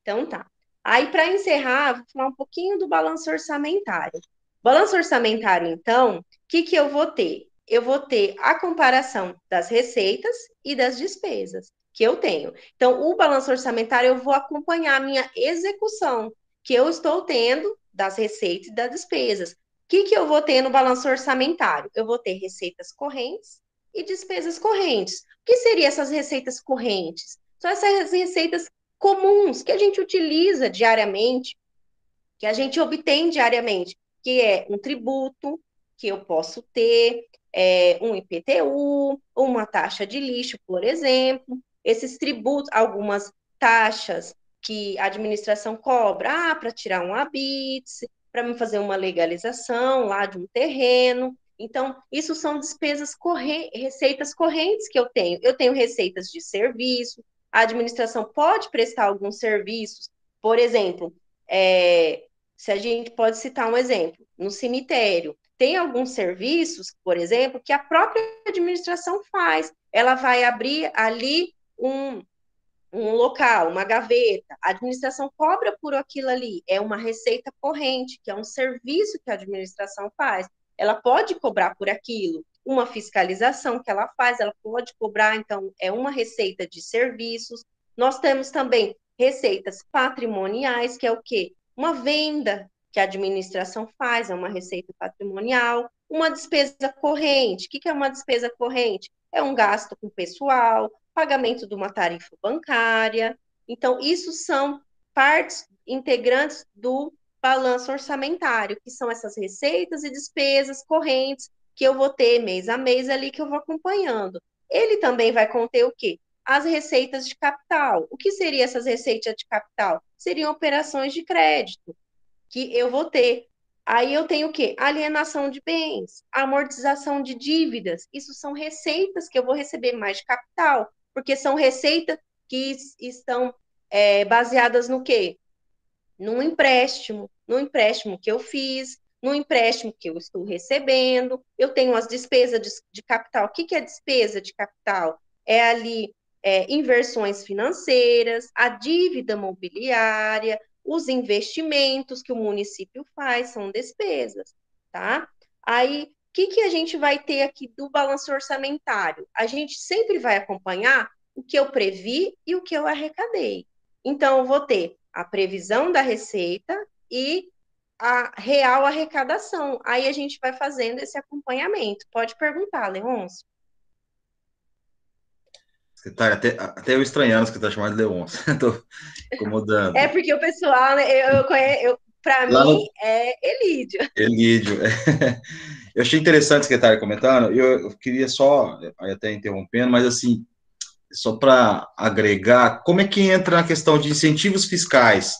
Então tá. Aí, para encerrar, vou falar um pouquinho do balanço orçamentário. Balanço orçamentário, então, o que eu vou ter? Eu vou ter a comparação das receitas e das despesas que eu tenho. Então, o balanço orçamentário, eu vou acompanhar a minha execução que eu estou tendo das receitas e das despesas. O que eu vou ter no balanço orçamentário? Eu vou ter receitas correntes e despesas correntes. O que seriam essas receitas correntes? São essas receitas comuns que a gente utiliza diariamente, que a gente obtém diariamente, que é um tributo que eu posso ter, um IPTU, uma taxa de lixo, por exemplo, esses tributos, algumas taxas que a administração cobra, para tirar um habite, para me fazer uma legalização lá de um terreno. Então, isso são despesas receitas correntes que eu tenho. Eu tenho receitas de serviço, a administração pode prestar alguns serviços, por exemplo, se a gente pode citar um exemplo, no cemitério, tem alguns serviços, por exemplo, que a própria administração faz. Ela vai abrir ali um local, uma gaveta, a administração cobra por aquilo ali, é uma receita corrente, que é um serviço que a administração faz. Ela pode cobrar por aquilo, uma fiscalização que ela faz, ela pode cobrar, então, é uma receita de serviços. Nós temos também receitas patrimoniais, que é o quê? Uma venda que a administração faz, é uma receita patrimonial. Uma despesa corrente, o que é uma despesa corrente? É um gasto com pessoal, pagamento de uma tarifa bancária. Então, isso são partes integrantes do balanço orçamentário, que são essas receitas e despesas correntes que eu vou ter mês a mês ali, que eu vou acompanhando. Ele também vai conter o quê? As receitas de capital. O que seriam essas receitas de capital? Seriam operações de crédito, que eu vou ter. Aí eu tenho o quê? Alienação de bens, amortização de dívidas. Isso são receitas que eu vou receber mais de capital, porque são receitas que estão baseadas no quê? No empréstimo que eu fiz, no empréstimo que eu estou recebendo. Eu tenho as despesas de capital. O que é despesa de capital? É ali inversões financeiras, a dívida mobiliária, os investimentos que o município faz, são despesas, tá? Aí, o que a gente vai ter aqui do balanço orçamentário? A gente sempre vai acompanhar o que eu previ e o que eu arrecadei. Então, eu vou ter a previsão da receita e a real arrecadação. Aí a gente vai fazendo esse acompanhamento. Pode perguntar, Leôncio. Secretária, até eu estranhando que você está chamando de Leôncio. Estou incomodando. É porque o pessoal, né, para mim, é Elídio. Elídio. Eu achei interessante, secretária, comentando. Eu queria só, até interrompendo, mas assim, só para agregar, como é que entra na questão de incentivos fiscais?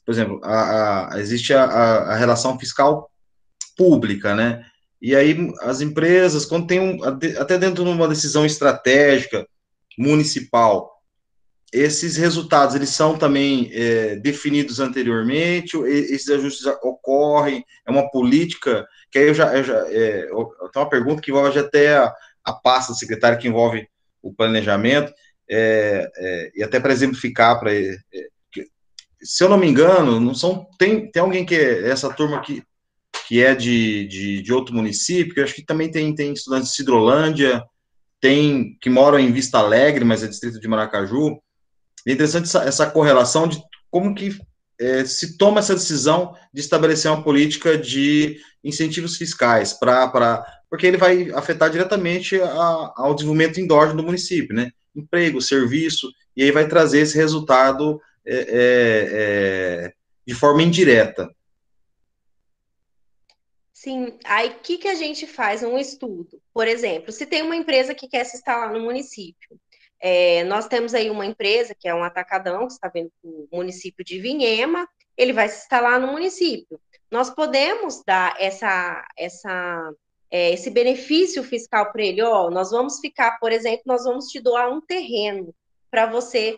Por exemplo, existe a relação fiscal pública, né? E aí as empresas, quando tem até dentro de uma decisão estratégica municipal, esses resultados, eles são também definidos anteriormente, esses ajustes ocorrem, é uma política, que aí eu tenho uma pergunta que envolve até a pasta do secretário, que envolve o planejamento, e até para exemplificar, se eu não me engano, não são, tem alguém que é essa turma que é de outro município, que eu acho que também tem estudantes de Sidrolândia, que moram em Vista Alegre, mas é distrito de Maracaju. É interessante essa correlação de como que se toma essa decisão de estabelecer uma política de incentivos fiscais, porque ele vai afetar diretamente ao desenvolvimento endógeno do município, né? Emprego, serviço, e aí vai trazer esse resultado de forma indireta. Sim, aí o que a gente faz? Um estudo. Por exemplo, se tem uma empresa que quer se instalar no município, nós temos aí uma empresa que é um atacadão, que está vendo o município de Vinhema, ele vai se instalar no município. Nós podemos dar esse benefício fiscal para ele, nós vamos ficar, por exemplo, nós vamos te doar um terreno para você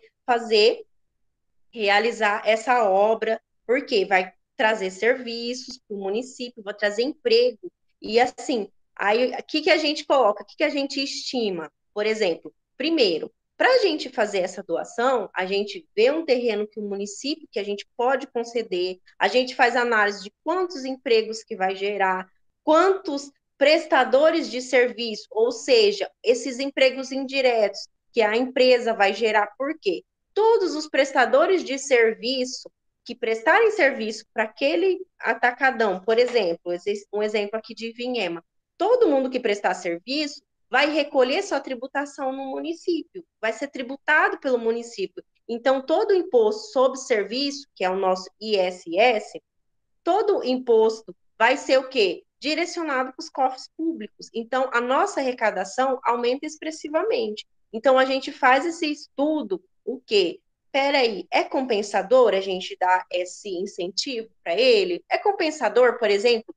realizar essa obra, porque vai trazer serviços para o município, vai trazer emprego, e assim, aí o que a gente coloca, o que a gente estima? Por exemplo, primeiro, para a gente fazer essa doação, a gente vê um terreno que o município, que a gente pode conceder, a gente faz análise de quantos empregos que vai gerar, quantos prestadores de serviço, ou seja, esses empregos indiretos que a empresa vai gerar, por quê? Todos os prestadores de serviço que prestarem serviço para aquele atacadão, por exemplo, um exemplo aqui de Vinhema, todo mundo que prestar serviço vai recolher sua tributação no município, vai ser tributado pelo município. Então, todo imposto sobre serviço, que é o nosso ISS, todo imposto vai ser o quê? Direcionado para os cofres públicos. Então, a nossa arrecadação aumenta expressivamente. Então, a gente faz esse estudo, o quê? Peraí, é compensador a gente dar esse incentivo para ele? É compensador, por exemplo,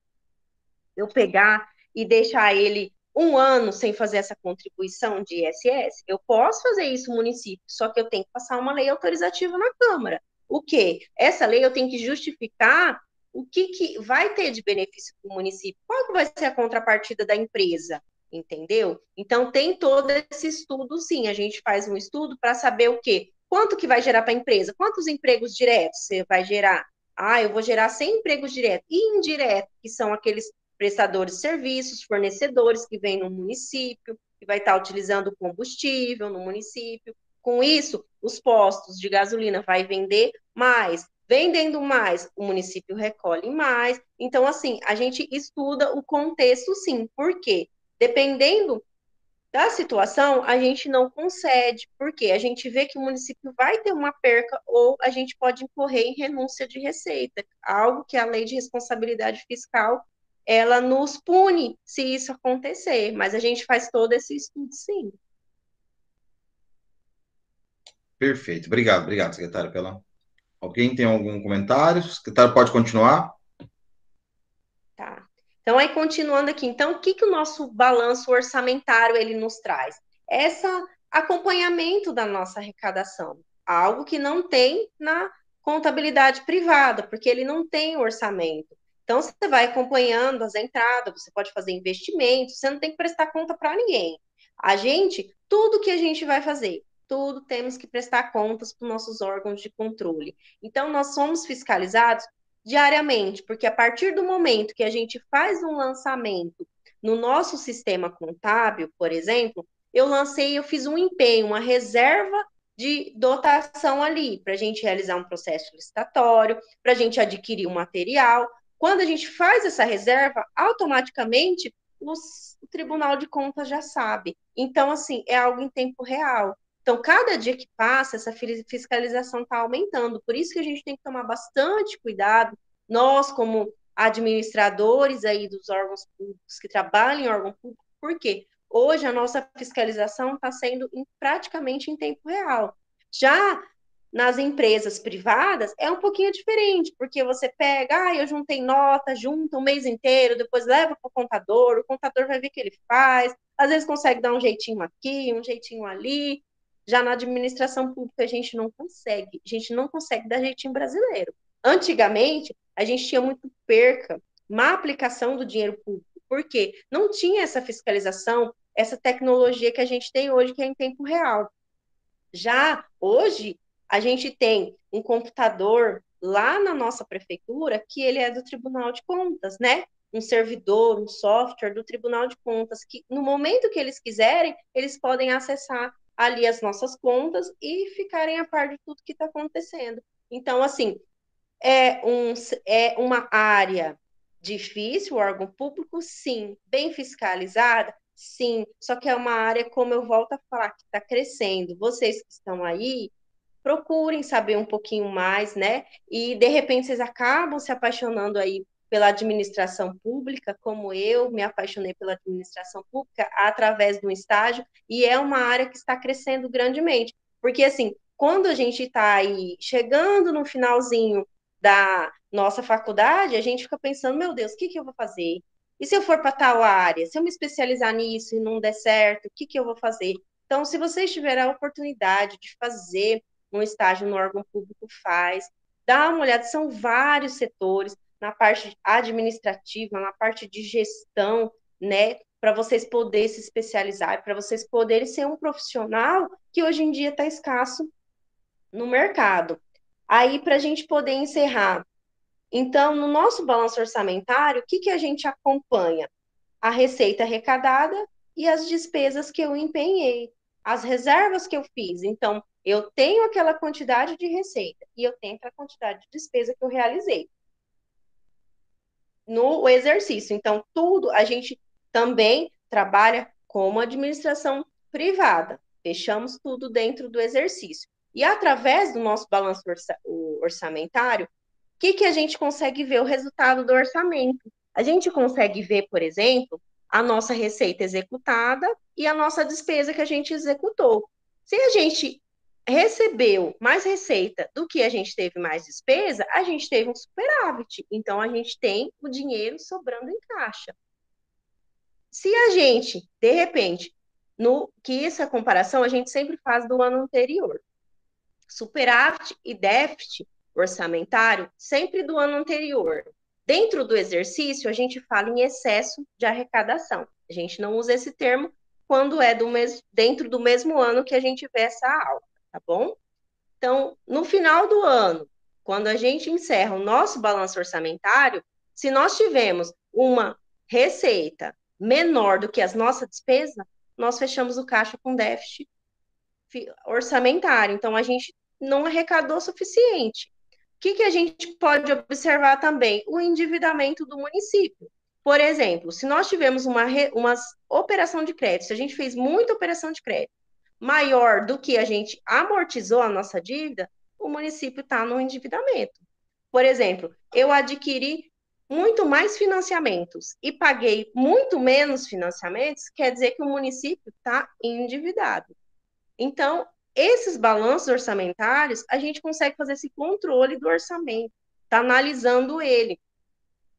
eu pegar e deixar ele um ano sem fazer essa contribuição de ISS? Eu posso fazer isso no município, só que eu tenho que passar uma lei autorizativa na Câmara. O quê? Essa lei eu tenho que justificar o que vai ter de benefício para o município, qual que vai ser a contrapartida da empresa, entendeu? Então, tem todo esse estudo, sim, a gente faz um estudo para saber o quê? Quanto que vai gerar para a empresa? Quantos empregos diretos você vai gerar? Eu vou gerar 100 empregos diretos e indiretos, que são aqueles prestadores de serviços, fornecedores que vêm no município, que vai estar utilizando combustível no município. Com isso, os postos de gasolina vai vender mais. Vendendo mais, o município recolhe mais. Então, assim, a gente estuda o contexto, sim. Por quê? Dependendo da situação, a gente não concede, porque a gente vê que o município vai ter uma perca ou a gente pode incorrer em renúncia de receita, algo que a lei de responsabilidade fiscal, ela nos pune se isso acontecer, mas a gente faz todo esse estudo, sim. Perfeito. Obrigado, secretária, pela... Alguém tem algum comentário? O secretário pode continuar? Tá. Então, aí, continuando aqui, então, o que o nosso balanço orçamentário, ele nos traz? Esse acompanhamento da nossa arrecadação, algo que não tem na contabilidade privada, porque ele não tem orçamento. Então, você vai acompanhando as entradas, você pode fazer investimentos, você não tem que prestar conta para ninguém. Tudo que a gente vai fazer, tudo temos que prestar contas para os nossos órgãos de controle. Então, nós somos fiscalizados diariamente, porque a partir do momento que a gente faz um lançamento no nosso sistema contábil, por exemplo, eu fiz um empenho, uma reserva de dotação ali, para a gente realizar um processo licitatório, para a gente adquirir um material. Quando a gente faz essa reserva, automaticamente o Tribunal de Contas já sabe. Então, assim, é algo em tempo real. Então, cada dia que passa, essa fiscalização está aumentando. Por isso que a gente tem que tomar bastante cuidado, nós, como administradores aí dos órgãos públicos, que trabalham em órgão público, porque hoje a nossa fiscalização está sendo praticamente em tempo real. Já nas empresas privadas, é um pouquinho diferente, porque você pega, eu juntei nota, junta um mês inteiro, depois leva para o contador vai ver o que ele faz, às vezes consegue dar um jeitinho aqui, um jeitinho ali. Já na administração pública a gente não consegue dar jeitinho brasileiro. Antigamente, a gente tinha muito perca, má aplicação do dinheiro público, porque não tinha essa fiscalização, essa tecnologia que a gente tem hoje, que é em tempo real. Já hoje, a gente tem um computador lá na nossa prefeitura, que ele é do Tribunal de Contas, né? Um servidor, um software do Tribunal de Contas, que no momento que eles quiserem, eles podem acessar ali as nossas contas e ficarem a par de tudo que está acontecendo. Então, assim, é uma área difícil, o órgão público, sim. Bem fiscalizada, sim. Só que é uma área, como eu volto a falar, que está crescendo. Vocês que estão aí, procurem saber um pouquinho mais, né? E, de repente, vocês acabam se apaixonando aí pela administração pública, como eu me apaixonei pela administração pública através do estágio, e é uma área que está crescendo grandemente. Porque, assim, quando a gente está aí chegando no finalzinho da nossa faculdade, a gente fica pensando, meu Deus, o que eu vou fazer? E se eu for para tal área? Se eu me especializar nisso e não der certo, o que eu vou fazer? Então, se vocês tiverem a oportunidade de fazer um estágio no órgão público, dá uma olhada, são vários setores, na parte administrativa, na parte de gestão, né, para vocês poderem se especializar, para vocês poderem ser um profissional que hoje em dia está escasso no mercado. Aí, para a gente poder encerrar, então, no nosso balanço orçamentário, o que a gente acompanha? A receita arrecadada e as despesas que eu empenhei. as reservas que eu fiz. Então, eu tenho aquela quantidade de receita e eu tenho aquela quantidade de despesa que eu realizei no exercício. Então, tudo a gente também trabalha como administração privada. Fechamos tudo dentro do exercício. E através do nosso balanço orçamentário, o que a gente consegue ver o resultado do orçamento? A gente consegue ver, por exemplo, a nossa receita executada e a nossa despesa que a gente executou. Se a gente recebeu mais receita do que a gente teve mais despesa, a gente teve um superávit. Então, a gente tem o dinheiro sobrando em caixa. Se a gente, de repente, que essa comparação a gente sempre faz do ano anterior. Superávit e déficit orçamentário, sempre do ano anterior. Dentro do exercício, a gente fala em excesso de arrecadação. A gente não usa esse termo quando é dentro do mesmo ano que a gente vê essa alta, tá bom? Então, no final do ano, quando a gente encerra o nosso balanço orçamentário, se nós tivermos uma receita menor do que as nossas despesas, nós fechamos o caixa com déficit orçamentário. Então, a gente não arrecadou o suficiente. O que a gente pode observar também? O endividamento do município. Por exemplo, se nós tivemos uma operação de crédito, se a gente fez muita operação de crédito, maior do que a gente amortizou a nossa dívida, o município está no endividamento. Por exemplo, eu adquiri muito mais financiamentos e paguei muito menos financiamentos, quer dizer que o município está endividado. Então, esses balanços orçamentários, a gente consegue fazer esse controle do orçamento, está analisando ele.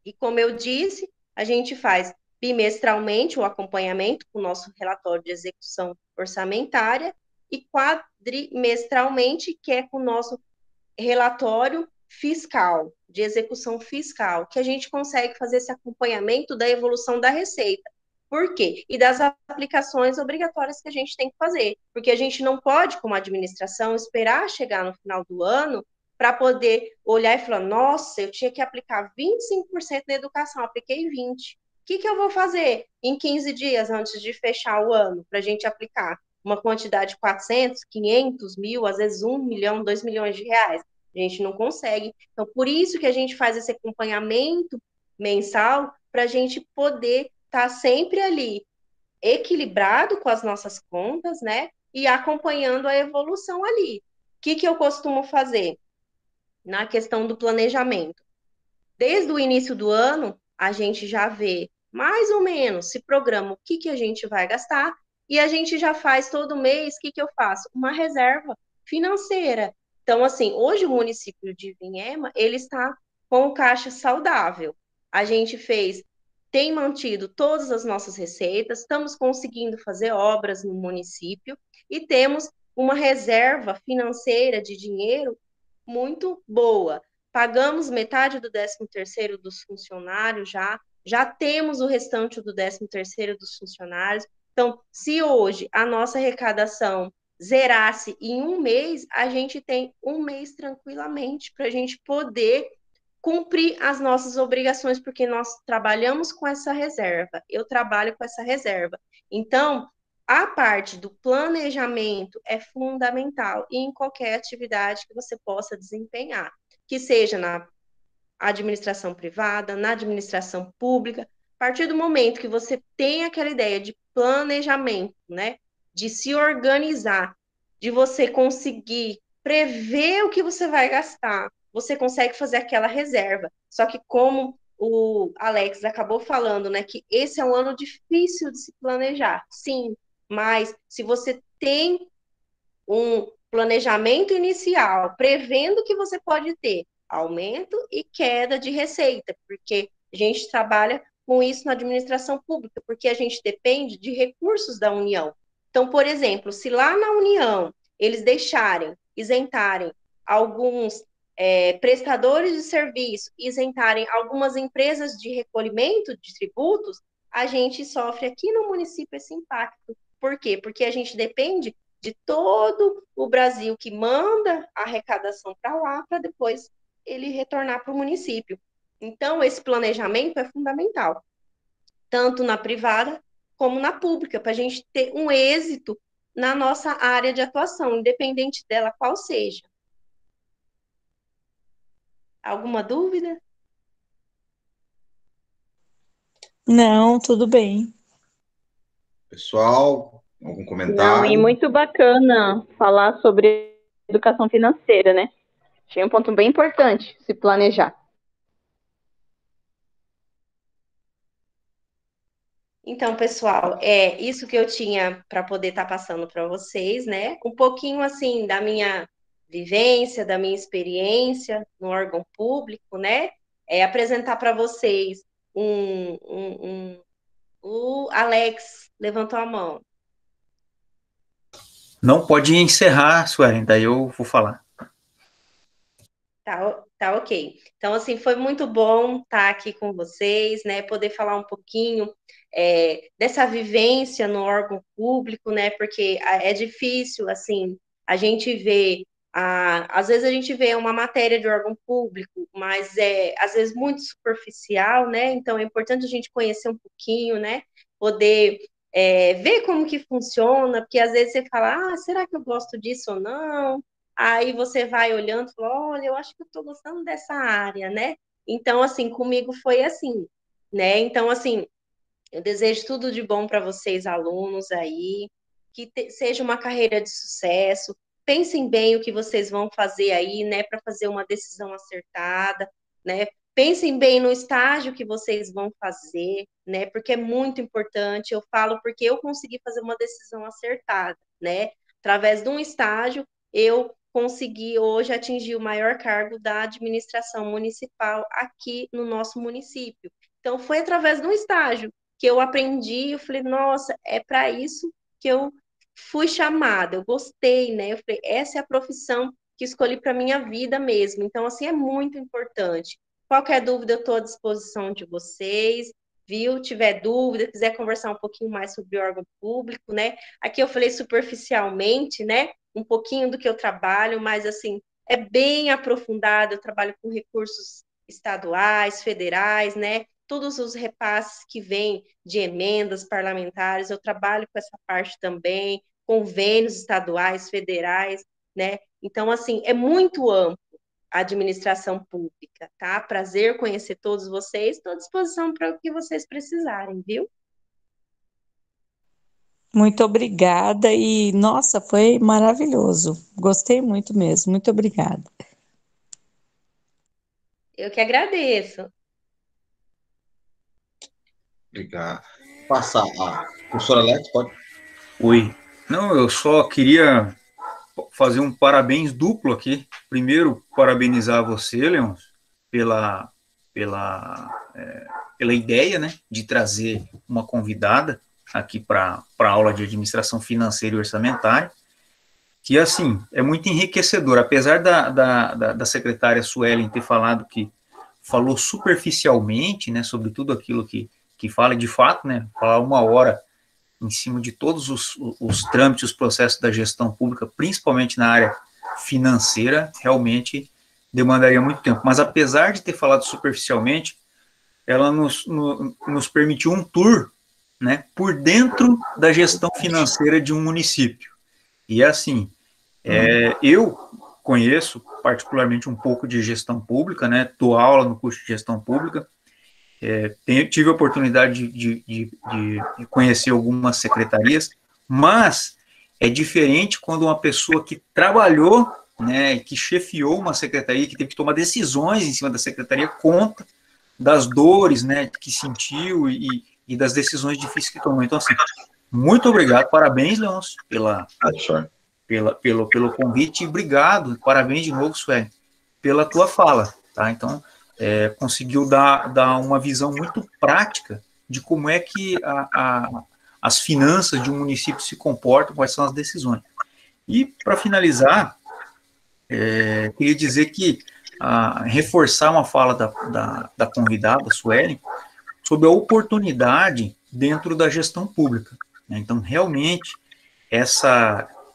E como eu disse, a gente faz bimestralmente o acompanhamento com o nosso relatório de execução orçamentária e quadrimestralmente, que é com o nosso relatório fiscal, de execução fiscal, que a gente consegue fazer esse acompanhamento da evolução da receita. Por quê? E das aplicações obrigatórias que a gente tem que fazer, porque a gente não pode, como administração, esperar chegar no final do ano para poder olhar e falar, nossa, eu tinha que aplicar 25% na educação, apliquei 20%. O que eu vou fazer em 15 dias antes de fechar o ano para a gente aplicar uma quantidade de 400, 500 mil, às vezes 1 milhão, 2 milhões de reais? A gente não consegue. Então, por isso que a gente faz esse acompanhamento mensal para a gente poder estar sempre ali equilibrado com as nossas contas, né? E acompanhando a evolução ali. O que eu costumo fazer na questão do planejamento? Desde o início do ano, a gente já vê mais ou menos, se programa o que a gente vai gastar e a gente já faz todo mês, o que eu faço? Uma reserva financeira. Então, assim, hoje o município de Vinhema, ele está com o caixa saudável. A gente tem mantido todas as nossas receitas, estamos conseguindo fazer obras no município e temos uma reserva financeira de dinheiro muito boa. Pagamos metade do 13º dos funcionários já temos o restante do 13º dos funcionários. Então, se hoje a nossa arrecadação zerasse em um mês, a gente tem um mês tranquilamente para a gente poder cumprir as nossas obrigações, porque nós trabalhamos com essa reserva, eu trabalho com essa reserva. Então, a parte do planejamento é fundamental em qualquer atividade que você possa desempenhar, que seja na administração privada, na administração pública. A partir do momento que você tem aquela ideia de planejamento, né, de se organizar, de você conseguir prever o que você vai gastar, você consegue fazer aquela reserva. Só que como o Alex acabou falando, né, que esse é um ano difícil de se planejar. Sim, mas se você tem um planejamento inicial, prevendo que você pode ter aumento e queda de receita, porque a gente trabalha com isso na administração pública, porque a gente depende de recursos da União. Então, por exemplo, se lá na União eles isentarem alguns prestadores de serviço, isentarem algumas empresas de recolhimento de tributos, a gente sofre aqui no município esse impacto. Por quê? Porque a gente depende de todo o Brasil que manda a arrecadação para lá, para depois ele retornar para o município. Então, esse planejamento é fundamental, tanto na privada como na pública, para a gente ter um êxito na nossa área de atuação, independente dela qual seja. Alguma dúvida? Não, tudo bem. Pessoal, algum Não, e comentário? muito bacana falar sobre educação financeira, né? Achei um ponto bem importante se planejar. Então, pessoal, é isso que eu tinha para poder estar passando para vocês, né? Um pouquinho assim da minha vivência, da minha experiência no órgão público, né? Apresentar para vocês o Alex levantou a mão. Não pode encerrar, Suelen, daí eu vou falar. Tá ok. Então, assim, foi muito bom estar aqui com vocês, né? Poder falar um pouquinho dessa vivência no órgão público, né? Porque é difícil, assim, a gente vê, às vezes a gente vê uma matéria de órgão público, mas às vezes muito superficial, né? Então é importante a gente conhecer um pouquinho, né? Poder ver como que funciona, porque às vezes você fala, será que eu gosto disso ou não? Aí você vai olhando e fala, olha, eu acho que eu estou gostando dessa área, né? Então, assim, comigo foi assim, né? Então, assim, eu desejo tudo de bom para vocês, alunos aí, que seja uma carreira de sucesso. Pensem bem o que vocês vão fazer aí, né, para fazer uma decisão acertada, né? Pensem bem no estágio que vocês vão fazer, né? Porque é muito importante. Eu falo porque eu consegui fazer uma decisão acertada, né? Através de um estágio, eu consegui hoje atingir o maior cargo da administração municipal aqui no nosso município. Então, foi através de um estágio que eu aprendi, eu falei, nossa, é para isso que eu fui chamada, eu gostei, né? Eu falei, essa é a profissão que escolhi para minha vida mesmo. Então, assim, é muito importante. Qualquer dúvida, eu estou à disposição de vocês, viu? Tiver dúvida, quiser conversar um pouquinho mais sobre o órgão público, né? Aqui eu falei superficialmente, né? Um pouquinho do que eu trabalho, mas, assim, é bem aprofundado. Eu trabalho com recursos estaduais, federais, né? Todos os repasses que vêm de emendas parlamentares, eu trabalho com essa parte também, convênios estaduais, federais, né? Então, assim, é muito amplo a administração pública, tá? Prazer conhecer todos vocês, estou à disposição para o que vocês precisarem, viu? Muito obrigada e, nossa, foi maravilhoso. Gostei muito mesmo. Muito obrigada. Eu que agradeço. Obrigado. Passar a professora Alex, pode? Oi. Não, eu só queria fazer um parabéns duplo aqui. Primeiro, parabenizar você, Leôncio, pela ideia, né, de trazer uma convidada aqui para a aula de administração financeira e orçamentária, que, assim, é muito enriquecedor. Apesar da secretária Suelen ter falado que falou superficialmente, né, sobre tudo aquilo que fala, de fato, né, falar 1 hora em cima de todos os trâmites, os processos da gestão pública, principalmente na área financeira, realmente demandaria muito tempo. Mas apesar de ter falado superficialmente, ela nos permitiu um tour, né, por dentro da gestão financeira de um município. E assim, eu conheço particularmente um pouco de gestão pública, né, dou aula no curso de gestão pública, tive a oportunidade de conhecer algumas secretarias, mas é diferente quando uma pessoa que trabalhou, né, que chefiou uma secretaria, que teve que tomar decisões em cima da secretaria, conta das dores, né, que sentiu e das decisões difíceis que tomou. Então, assim, muito obrigado, parabéns, Leôncio, pelo convite, e obrigado, parabéns de novo, Sueli, pela tua fala, tá? Então, conseguiu dar uma visão muito prática de como é que as finanças de um município se comportam, quais são as decisões. E, para finalizar, queria dizer que reforçar uma fala da convidada, Suelen, sobre a oportunidade dentro da gestão pública, né? Então, realmente,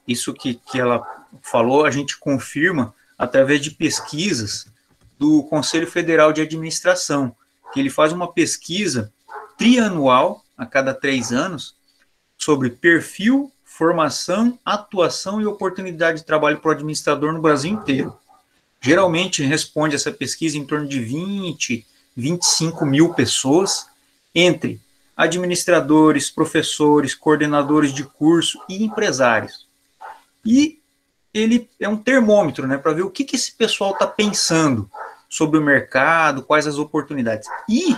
isso que ela falou, a gente confirma através de pesquisas do Conselho Federal de Administração, que ele faz uma pesquisa trianual, a cada 3 anos, sobre perfil, formação, atuação e oportunidade de trabalho para o administrador no Brasil inteiro. Geralmente responde essa pesquisa em torno de 20, 25 mil pessoas, entre administradores, professores, coordenadores de curso e empresários. E ele é um termômetro, né, para ver o que esse pessoal está pensando sobre o mercado, quais as oportunidades. E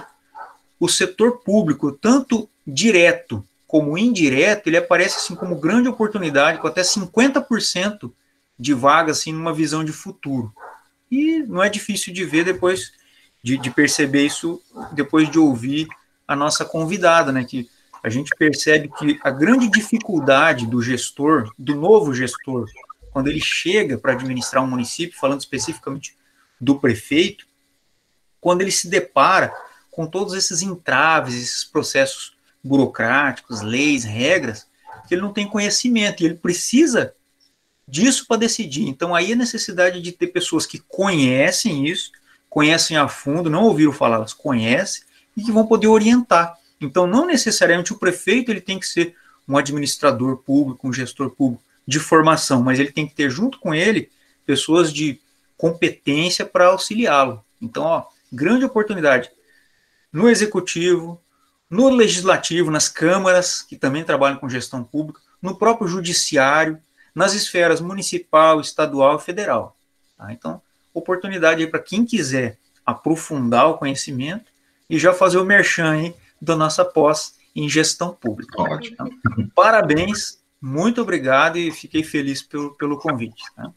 o setor público, tanto direto como indireto, ele aparece assim como grande oportunidade, com até 50% de vagas assim, numa visão de futuro. E não é difícil de ver depois, de perceber isso, depois de ouvir a nossa convidada, né, que a gente percebe que a grande dificuldade do gestor, do novo gestor, quando ele chega para administrar um município, falando especificamente do prefeito, quando ele se depara com todos esses entraves, esses processos burocráticos, leis, regras, que ele não tem conhecimento, e ele precisa disso para decidir. Então, aí a necessidade de ter pessoas que conhecem isso, conhecem a fundo, não ouviram falar, elas conhecem, e que vão poder orientar. Então, não necessariamente o prefeito ele tem que ser um administrador público, um gestor público de formação, mas ele tem que ter junto com ele pessoas de competência para auxiliá-lo. Então, ó, grande oportunidade no executivo, no legislativo, nas câmaras, que também trabalham com gestão pública, no próprio judiciário, nas esferas municipal, estadual e federal. Tá? Então, oportunidade aí para quem quiser aprofundar o conhecimento e já fazer o merchan aí da nossa pós em gestão pública. Ótimo. Então, parabéns, muito obrigado e fiquei feliz pelo convite. Tá?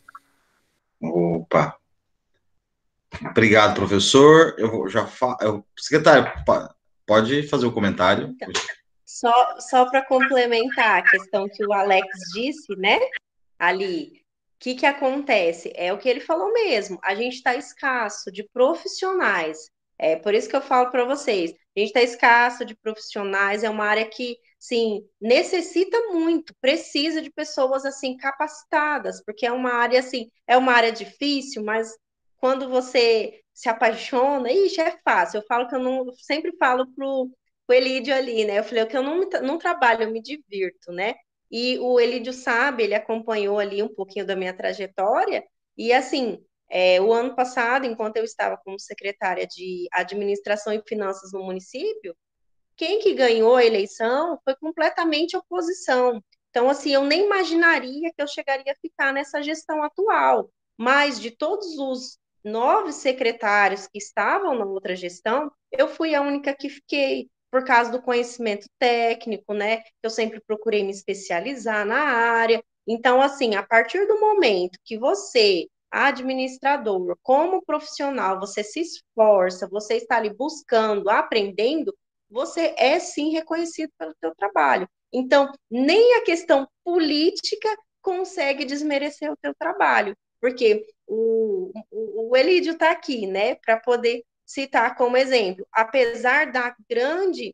Opa! Obrigado, professor. Secretário, pode fazer o comentário. Então, só para complementar a questão que o Alex disse, né? Ali, o que acontece? É o que ele falou mesmo. A gente está escasso de profissionais. É por isso que eu falo para vocês. A gente está escasso de profissionais. É uma área que, sim, necessita muito, precisa de pessoas assim capacitadas, porque é uma área assim, é uma área difícil, mas quando você se apaixona, ixi, é fácil. Eu falo que eu não, sempre falo pro Elídio ali, né? Eu falei que eu não trabalho, eu me divirto, né? E o Elídio sabe, ele acompanhou ali um pouquinho da minha trajetória, e assim, o ano passado, enquanto eu estava como secretária de Administração e Finanças no município, quem que ganhou a eleição foi completamente oposição. Então, assim, eu nem imaginaria que eu chegaria a ficar nessa gestão atual, mas de todos os 9 secretários que estavam na outra gestão, eu fui a única que fiquei, por causa do conhecimento técnico, né? Eu sempre procurei me especializar na área. Então, assim, a partir do momento que você, administrador, como profissional, você se esforça, você está ali buscando, aprendendo, você é sim reconhecido pelo seu trabalho. Então, nem a questão política consegue desmerecer o teu trabalho, porque o Elídio está aqui, né, para poder citar como exemplo. Apesar da grande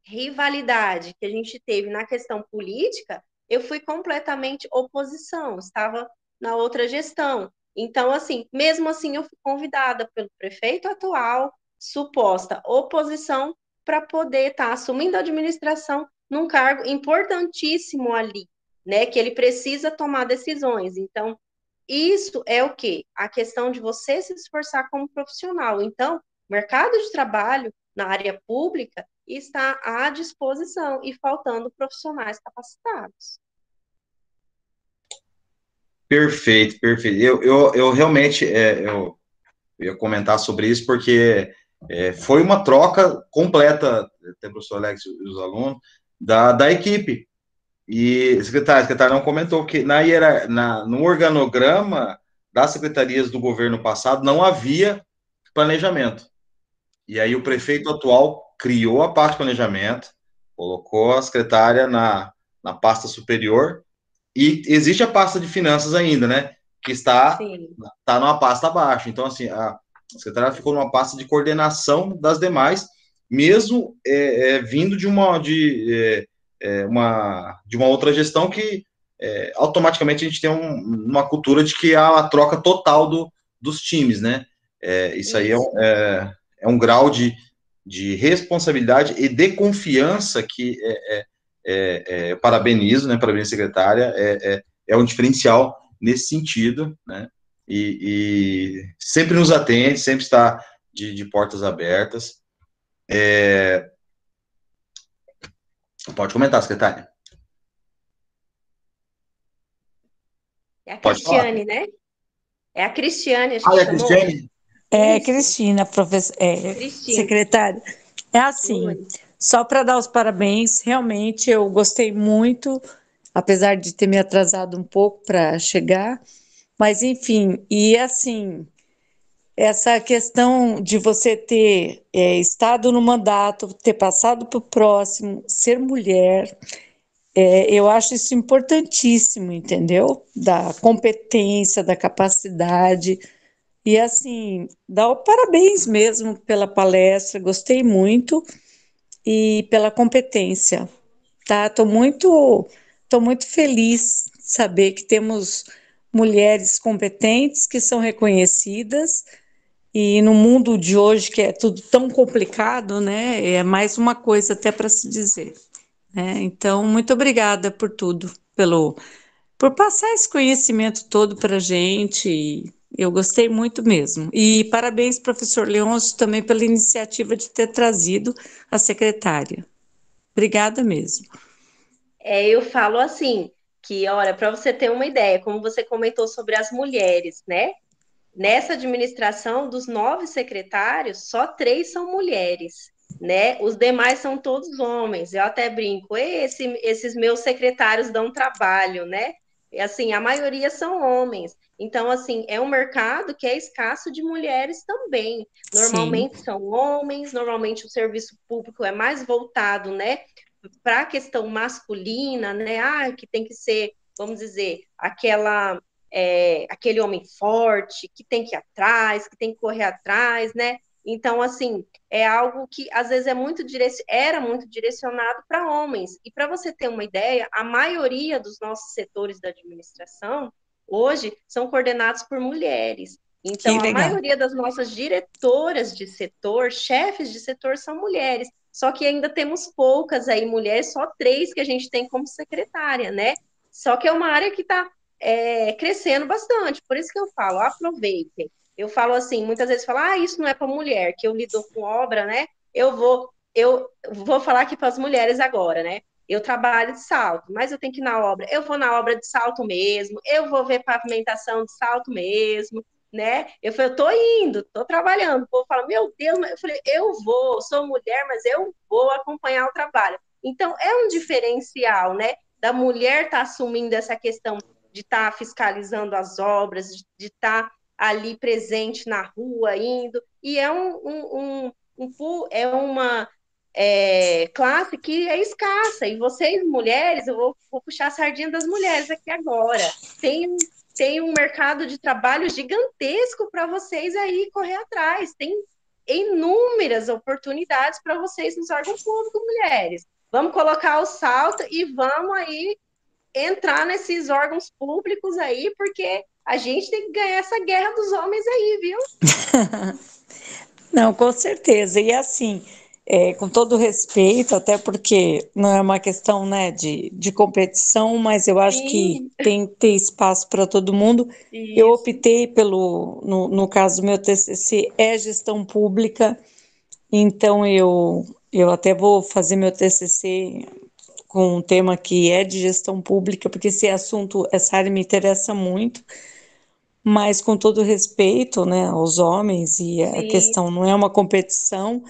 rivalidade que a gente teve na questão política, eu fui completamente oposição, estava na outra gestão. Então, assim, mesmo assim, eu fui convidada pelo prefeito atual, suposta oposição, para poder estar assumindo a administração num cargo importantíssimo ali, né, que ele precisa tomar decisões. Então, isso é o quê? A questão de você se esforçar como profissional. Então, mercado de trabalho na área pública está à disposição e faltando profissionais capacitados. Perfeito, perfeito. Eu realmente eu ia comentar sobre isso, porque foi uma troca completa, até o professor Alex e os alunos, da equipe. E o secretário não comentou que no organograma das secretarias do governo passado não havia planejamento. E aí o prefeito atual criou a parte de planejamento, colocou a secretária na pasta superior, e existe a pasta de finanças ainda, né? Que está numa pasta abaixo. Então, assim, a secretária ficou numa pasta de coordenação das demais, mesmo vindo de uma outra gestão que automaticamente a gente tem uma cultura de que há uma troca total dos times, né? Isso aí é um grau de responsabilidade e de confiança que eu parabenizo, né, parabenizo a secretária, é um diferencial nesse sentido, né, e sempre nos atende, sempre está de portas abertas. Pode comentar, secretária. É a Pode falar. Cristiane, né? É a Cristiane, acho que é a chamou. Cristiane? É, Cristina, Cristina. secretária. É assim, Oi. só para dar os parabéns, realmente eu gostei muito, apesar de ter me atrasado um pouco para chegar, mas enfim, e assim, essa questão de você ter estado no mandato, ter passado para o próximo, ser mulher, eu acho isso importantíssimo, entendeu? Da competência, da capacidade. E assim, dá o parabéns mesmo pela palestra, gostei muito e pela competência, tá? Tô muito feliz de saber que temos mulheres competentes que são reconhecidas e no mundo de hoje que é tudo tão complicado, né? É mais uma coisa até para se dizer, né? Então, muito obrigada por tudo, por passar esse conhecimento todo para a gente. Eu gostei muito mesmo. E parabéns, professor Leôncio, também pela iniciativa de ter trazido a secretária. Obrigada mesmo. Eu falo assim, que, olha, para você ter uma ideia, como você comentou sobre as mulheres, né? Nessa administração, dos 9 secretários, só 3 são mulheres, né? Os demais são todos homens. Eu até brinco, esses meus secretários dão trabalho, né? E, assim, a maioria são homens. Então, assim, é um mercado que é escasso de mulheres também. Normalmente Sim. são homens, normalmente o serviço público é mais voltado, né, para a questão masculina, né? Que tem que ser, vamos dizer, aquele homem forte, que tem que ir atrás, que tem que correr atrás, né? Então, assim, é algo que às vezes era muito direcionado para homens. E para você ter uma ideia, a maioria dos nossos setores da administração hoje são coordenados por mulheres. Que Então, a legal. maioria das nossas diretoras de setor, chefes de setor, são mulheres. Só que ainda temos poucas aí mulheres, só 3 que a gente tem como secretária, né? Só que é uma área que está crescendo bastante. Por isso que eu falo, aproveitem. Eu falo assim, muitas vezes falo, isso não é para mulher, que eu lido com obra, né? Eu vou falar aqui para as mulheres agora, né? Eu trabalho de salto, mas eu tenho que ir na obra. Eu vou na obra de salto mesmo, eu vou ver pavimentação de salto mesmo, né? Eu falei, eu tô indo, tô trabalhando. O povo fala, meu Deus, eu falei, eu vou, sou mulher, mas eu vou acompanhar o trabalho. Então, é um diferencial, né? Da mulher estar assumindo essa questão de estar fiscalizando as obras, de estar ali presente na rua, indo, e é uma classe que é escassa, e vocês, mulheres, eu vou puxar a sardinha das mulheres aqui agora, tem um mercado de trabalho gigantesco para vocês aí correr atrás, tem inúmeras oportunidades para vocês nos órgãos públicos, mulheres. Vamos colocar o salto e vamos aí entrar nesses órgãos públicos aí, porque a gente tem que ganhar essa guerra dos homens aí, viu? Não, com certeza. E assim, com todo respeito, até porque não é uma questão, né, de competição, mas eu acho que tem que ter espaço para todo mundo. Isso. Eu optei no caso do meu TCC, é gestão pública, então eu até vou fazer meu TCC com um tema que é de gestão pública, porque esse assunto, essa área me interessa muito, mas com todo respeito, né, aos homens, e a questão não é uma competição,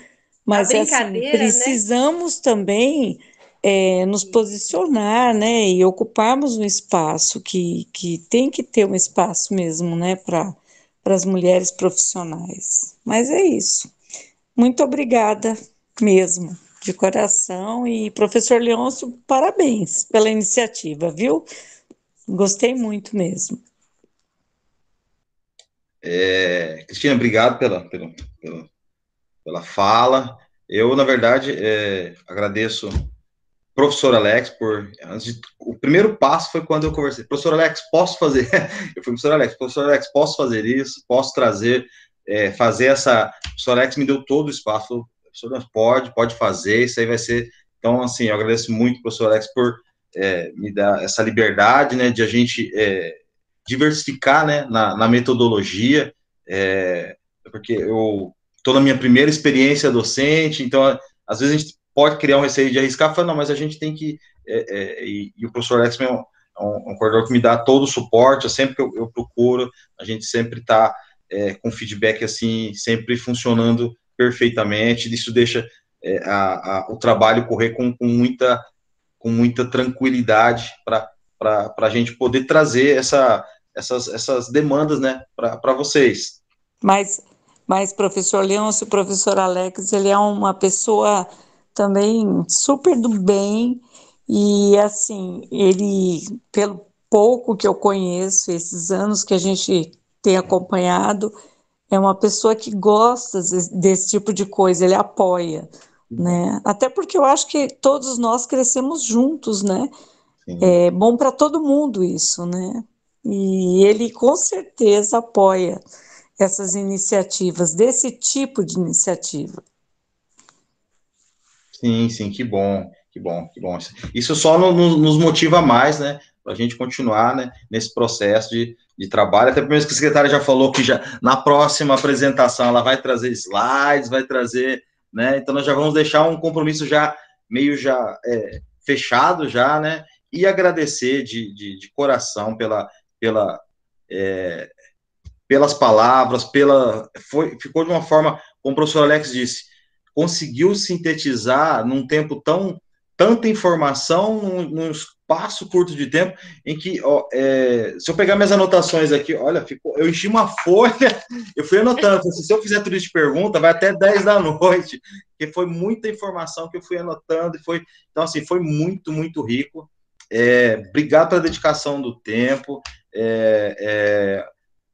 mas é assim, precisamos também nos posicionar, né, e ocuparmos um espaço que tem que ter um espaço mesmo, né, para as mulheres profissionais. Mas é isso. Muito obrigada mesmo, de coração, e professor Leôncio, parabéns pela iniciativa, viu? Gostei muito mesmo. Cristina, obrigado pela fala. Eu, na verdade, agradeço professor Alex o primeiro passo foi quando eu conversei. Professor Alex, posso fazer? Eu fui, professor Alex, posso fazer isso? Posso trazer, fazer essa... O professor Alex me deu todo o espaço. Professor, pode fazer, isso aí vai ser Então, assim, eu agradeço muito, professor Alex, por me dar essa liberdade, né, de a gente diversificar, né, na metodologia, porque eu estou na minha primeira experiência docente, então, às vezes a gente pode criar um receio de arriscar, falando, não, mas a gente tem que, e o professor Alex é um coordenador que me dá todo o suporte, sempre que eu procuro, a gente sempre está com feedback, assim, sempre funcionando perfeitamente, isso deixa o trabalho correr com muita tranquilidade para a gente poder trazer essas demandas, né, para vocês. Mas professor Leôncio, o professor Alex, ele é uma pessoa também super do bem, e assim, ele, pelo pouco que eu conheço, esses anos que a gente tem acompanhado, é uma pessoa que gosta desse tipo de coisa, ele apoia, né? Até porque eu acho que todos nós crescemos juntos, né? Sim. É bom para todo mundo isso, né? E ele com certeza apoia essas iniciativas, desse tipo de iniciativa. Sim, que bom, que bom, que bom. Isso só nos motiva mais, né, para a gente continuar, né, nesse processo de trabalho, até mesmo que a secretária já falou que já na próxima apresentação ela vai trazer slides, vai trazer, né, então nós já vamos deixar um compromisso já meio fechado já, né, e agradecer de coração pelas palavras, ficou de uma forma, como o professor Alex disse, conseguiu sintetizar num tempo tanta informação num espaço curto de tempo, em que, se eu pegar minhas anotações aqui, olha, eu enchi uma folha, eu fui anotando, se eu fizer tudo isso de pergunta, vai até 10 da noite, porque foi muita informação que eu fui anotando, então, assim, foi muito, muito rico. Obrigado pela dedicação do tempo,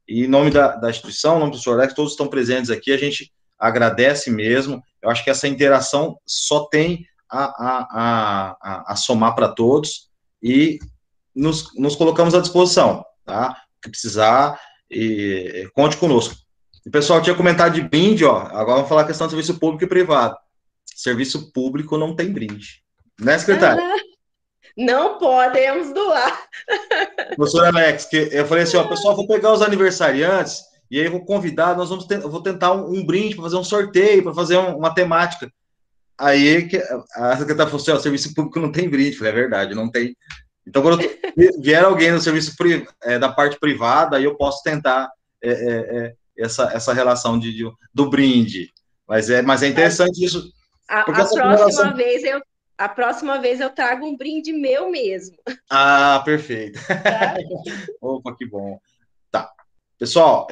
e em nome da instituição, em nome do professor Alex, todos estão presentes aqui, a gente agradece mesmo. Eu acho que essa interação só tem a somar para todos, e nos colocamos à disposição, tá? O que precisar, conte conosco. O pessoal tinha comentado de brinde, agora vamos falar a questão do serviço público e privado. Serviço público não tem brinde. Né, secretário? Não podemos doar. Professor Alex, que eu falei assim, pessoal, vou pegar os aniversariantes e aí vou convidar, eu vou tentar um brinde para fazer um sorteio, para fazer uma temática. Aí a secretária falou assim, o serviço público não tem brinde. Eu falei, é verdade, não tem. Então, quando vier alguém no serviço da parte privada, aí eu posso tentar essa relação do brinde. Mas é interessante isso. A próxima vez eu trago um brinde meu mesmo. Ah, perfeito. Tá? Opa, que bom. Tá. Pessoal,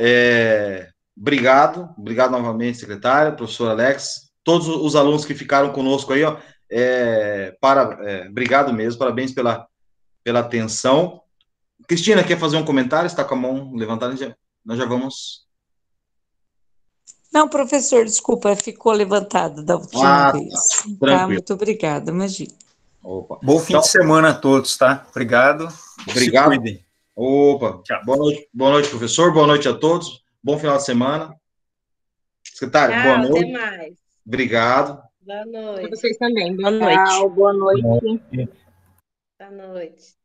obrigado novamente, secretária, professor Alex, todos os alunos que ficaram conosco aí, obrigado mesmo, parabéns pela atenção. Cristina, quer fazer um comentário? Está com a mão levantada? Nós já vamos... Não, professor, desculpa, ficou levantado da última vez. Tá, muito obrigada, imagina. Opa. Bom fim de semana a todos, tá? Obrigado. Obrigado. Se cuidem. Opa. Tchau. Boa noite, professor. Boa noite a todos. Bom final de semana. Secretário, boa noite. Até mais. Obrigado. Boa noite. Vocês também. Boa noite. Tchau, boa noite. Boa noite.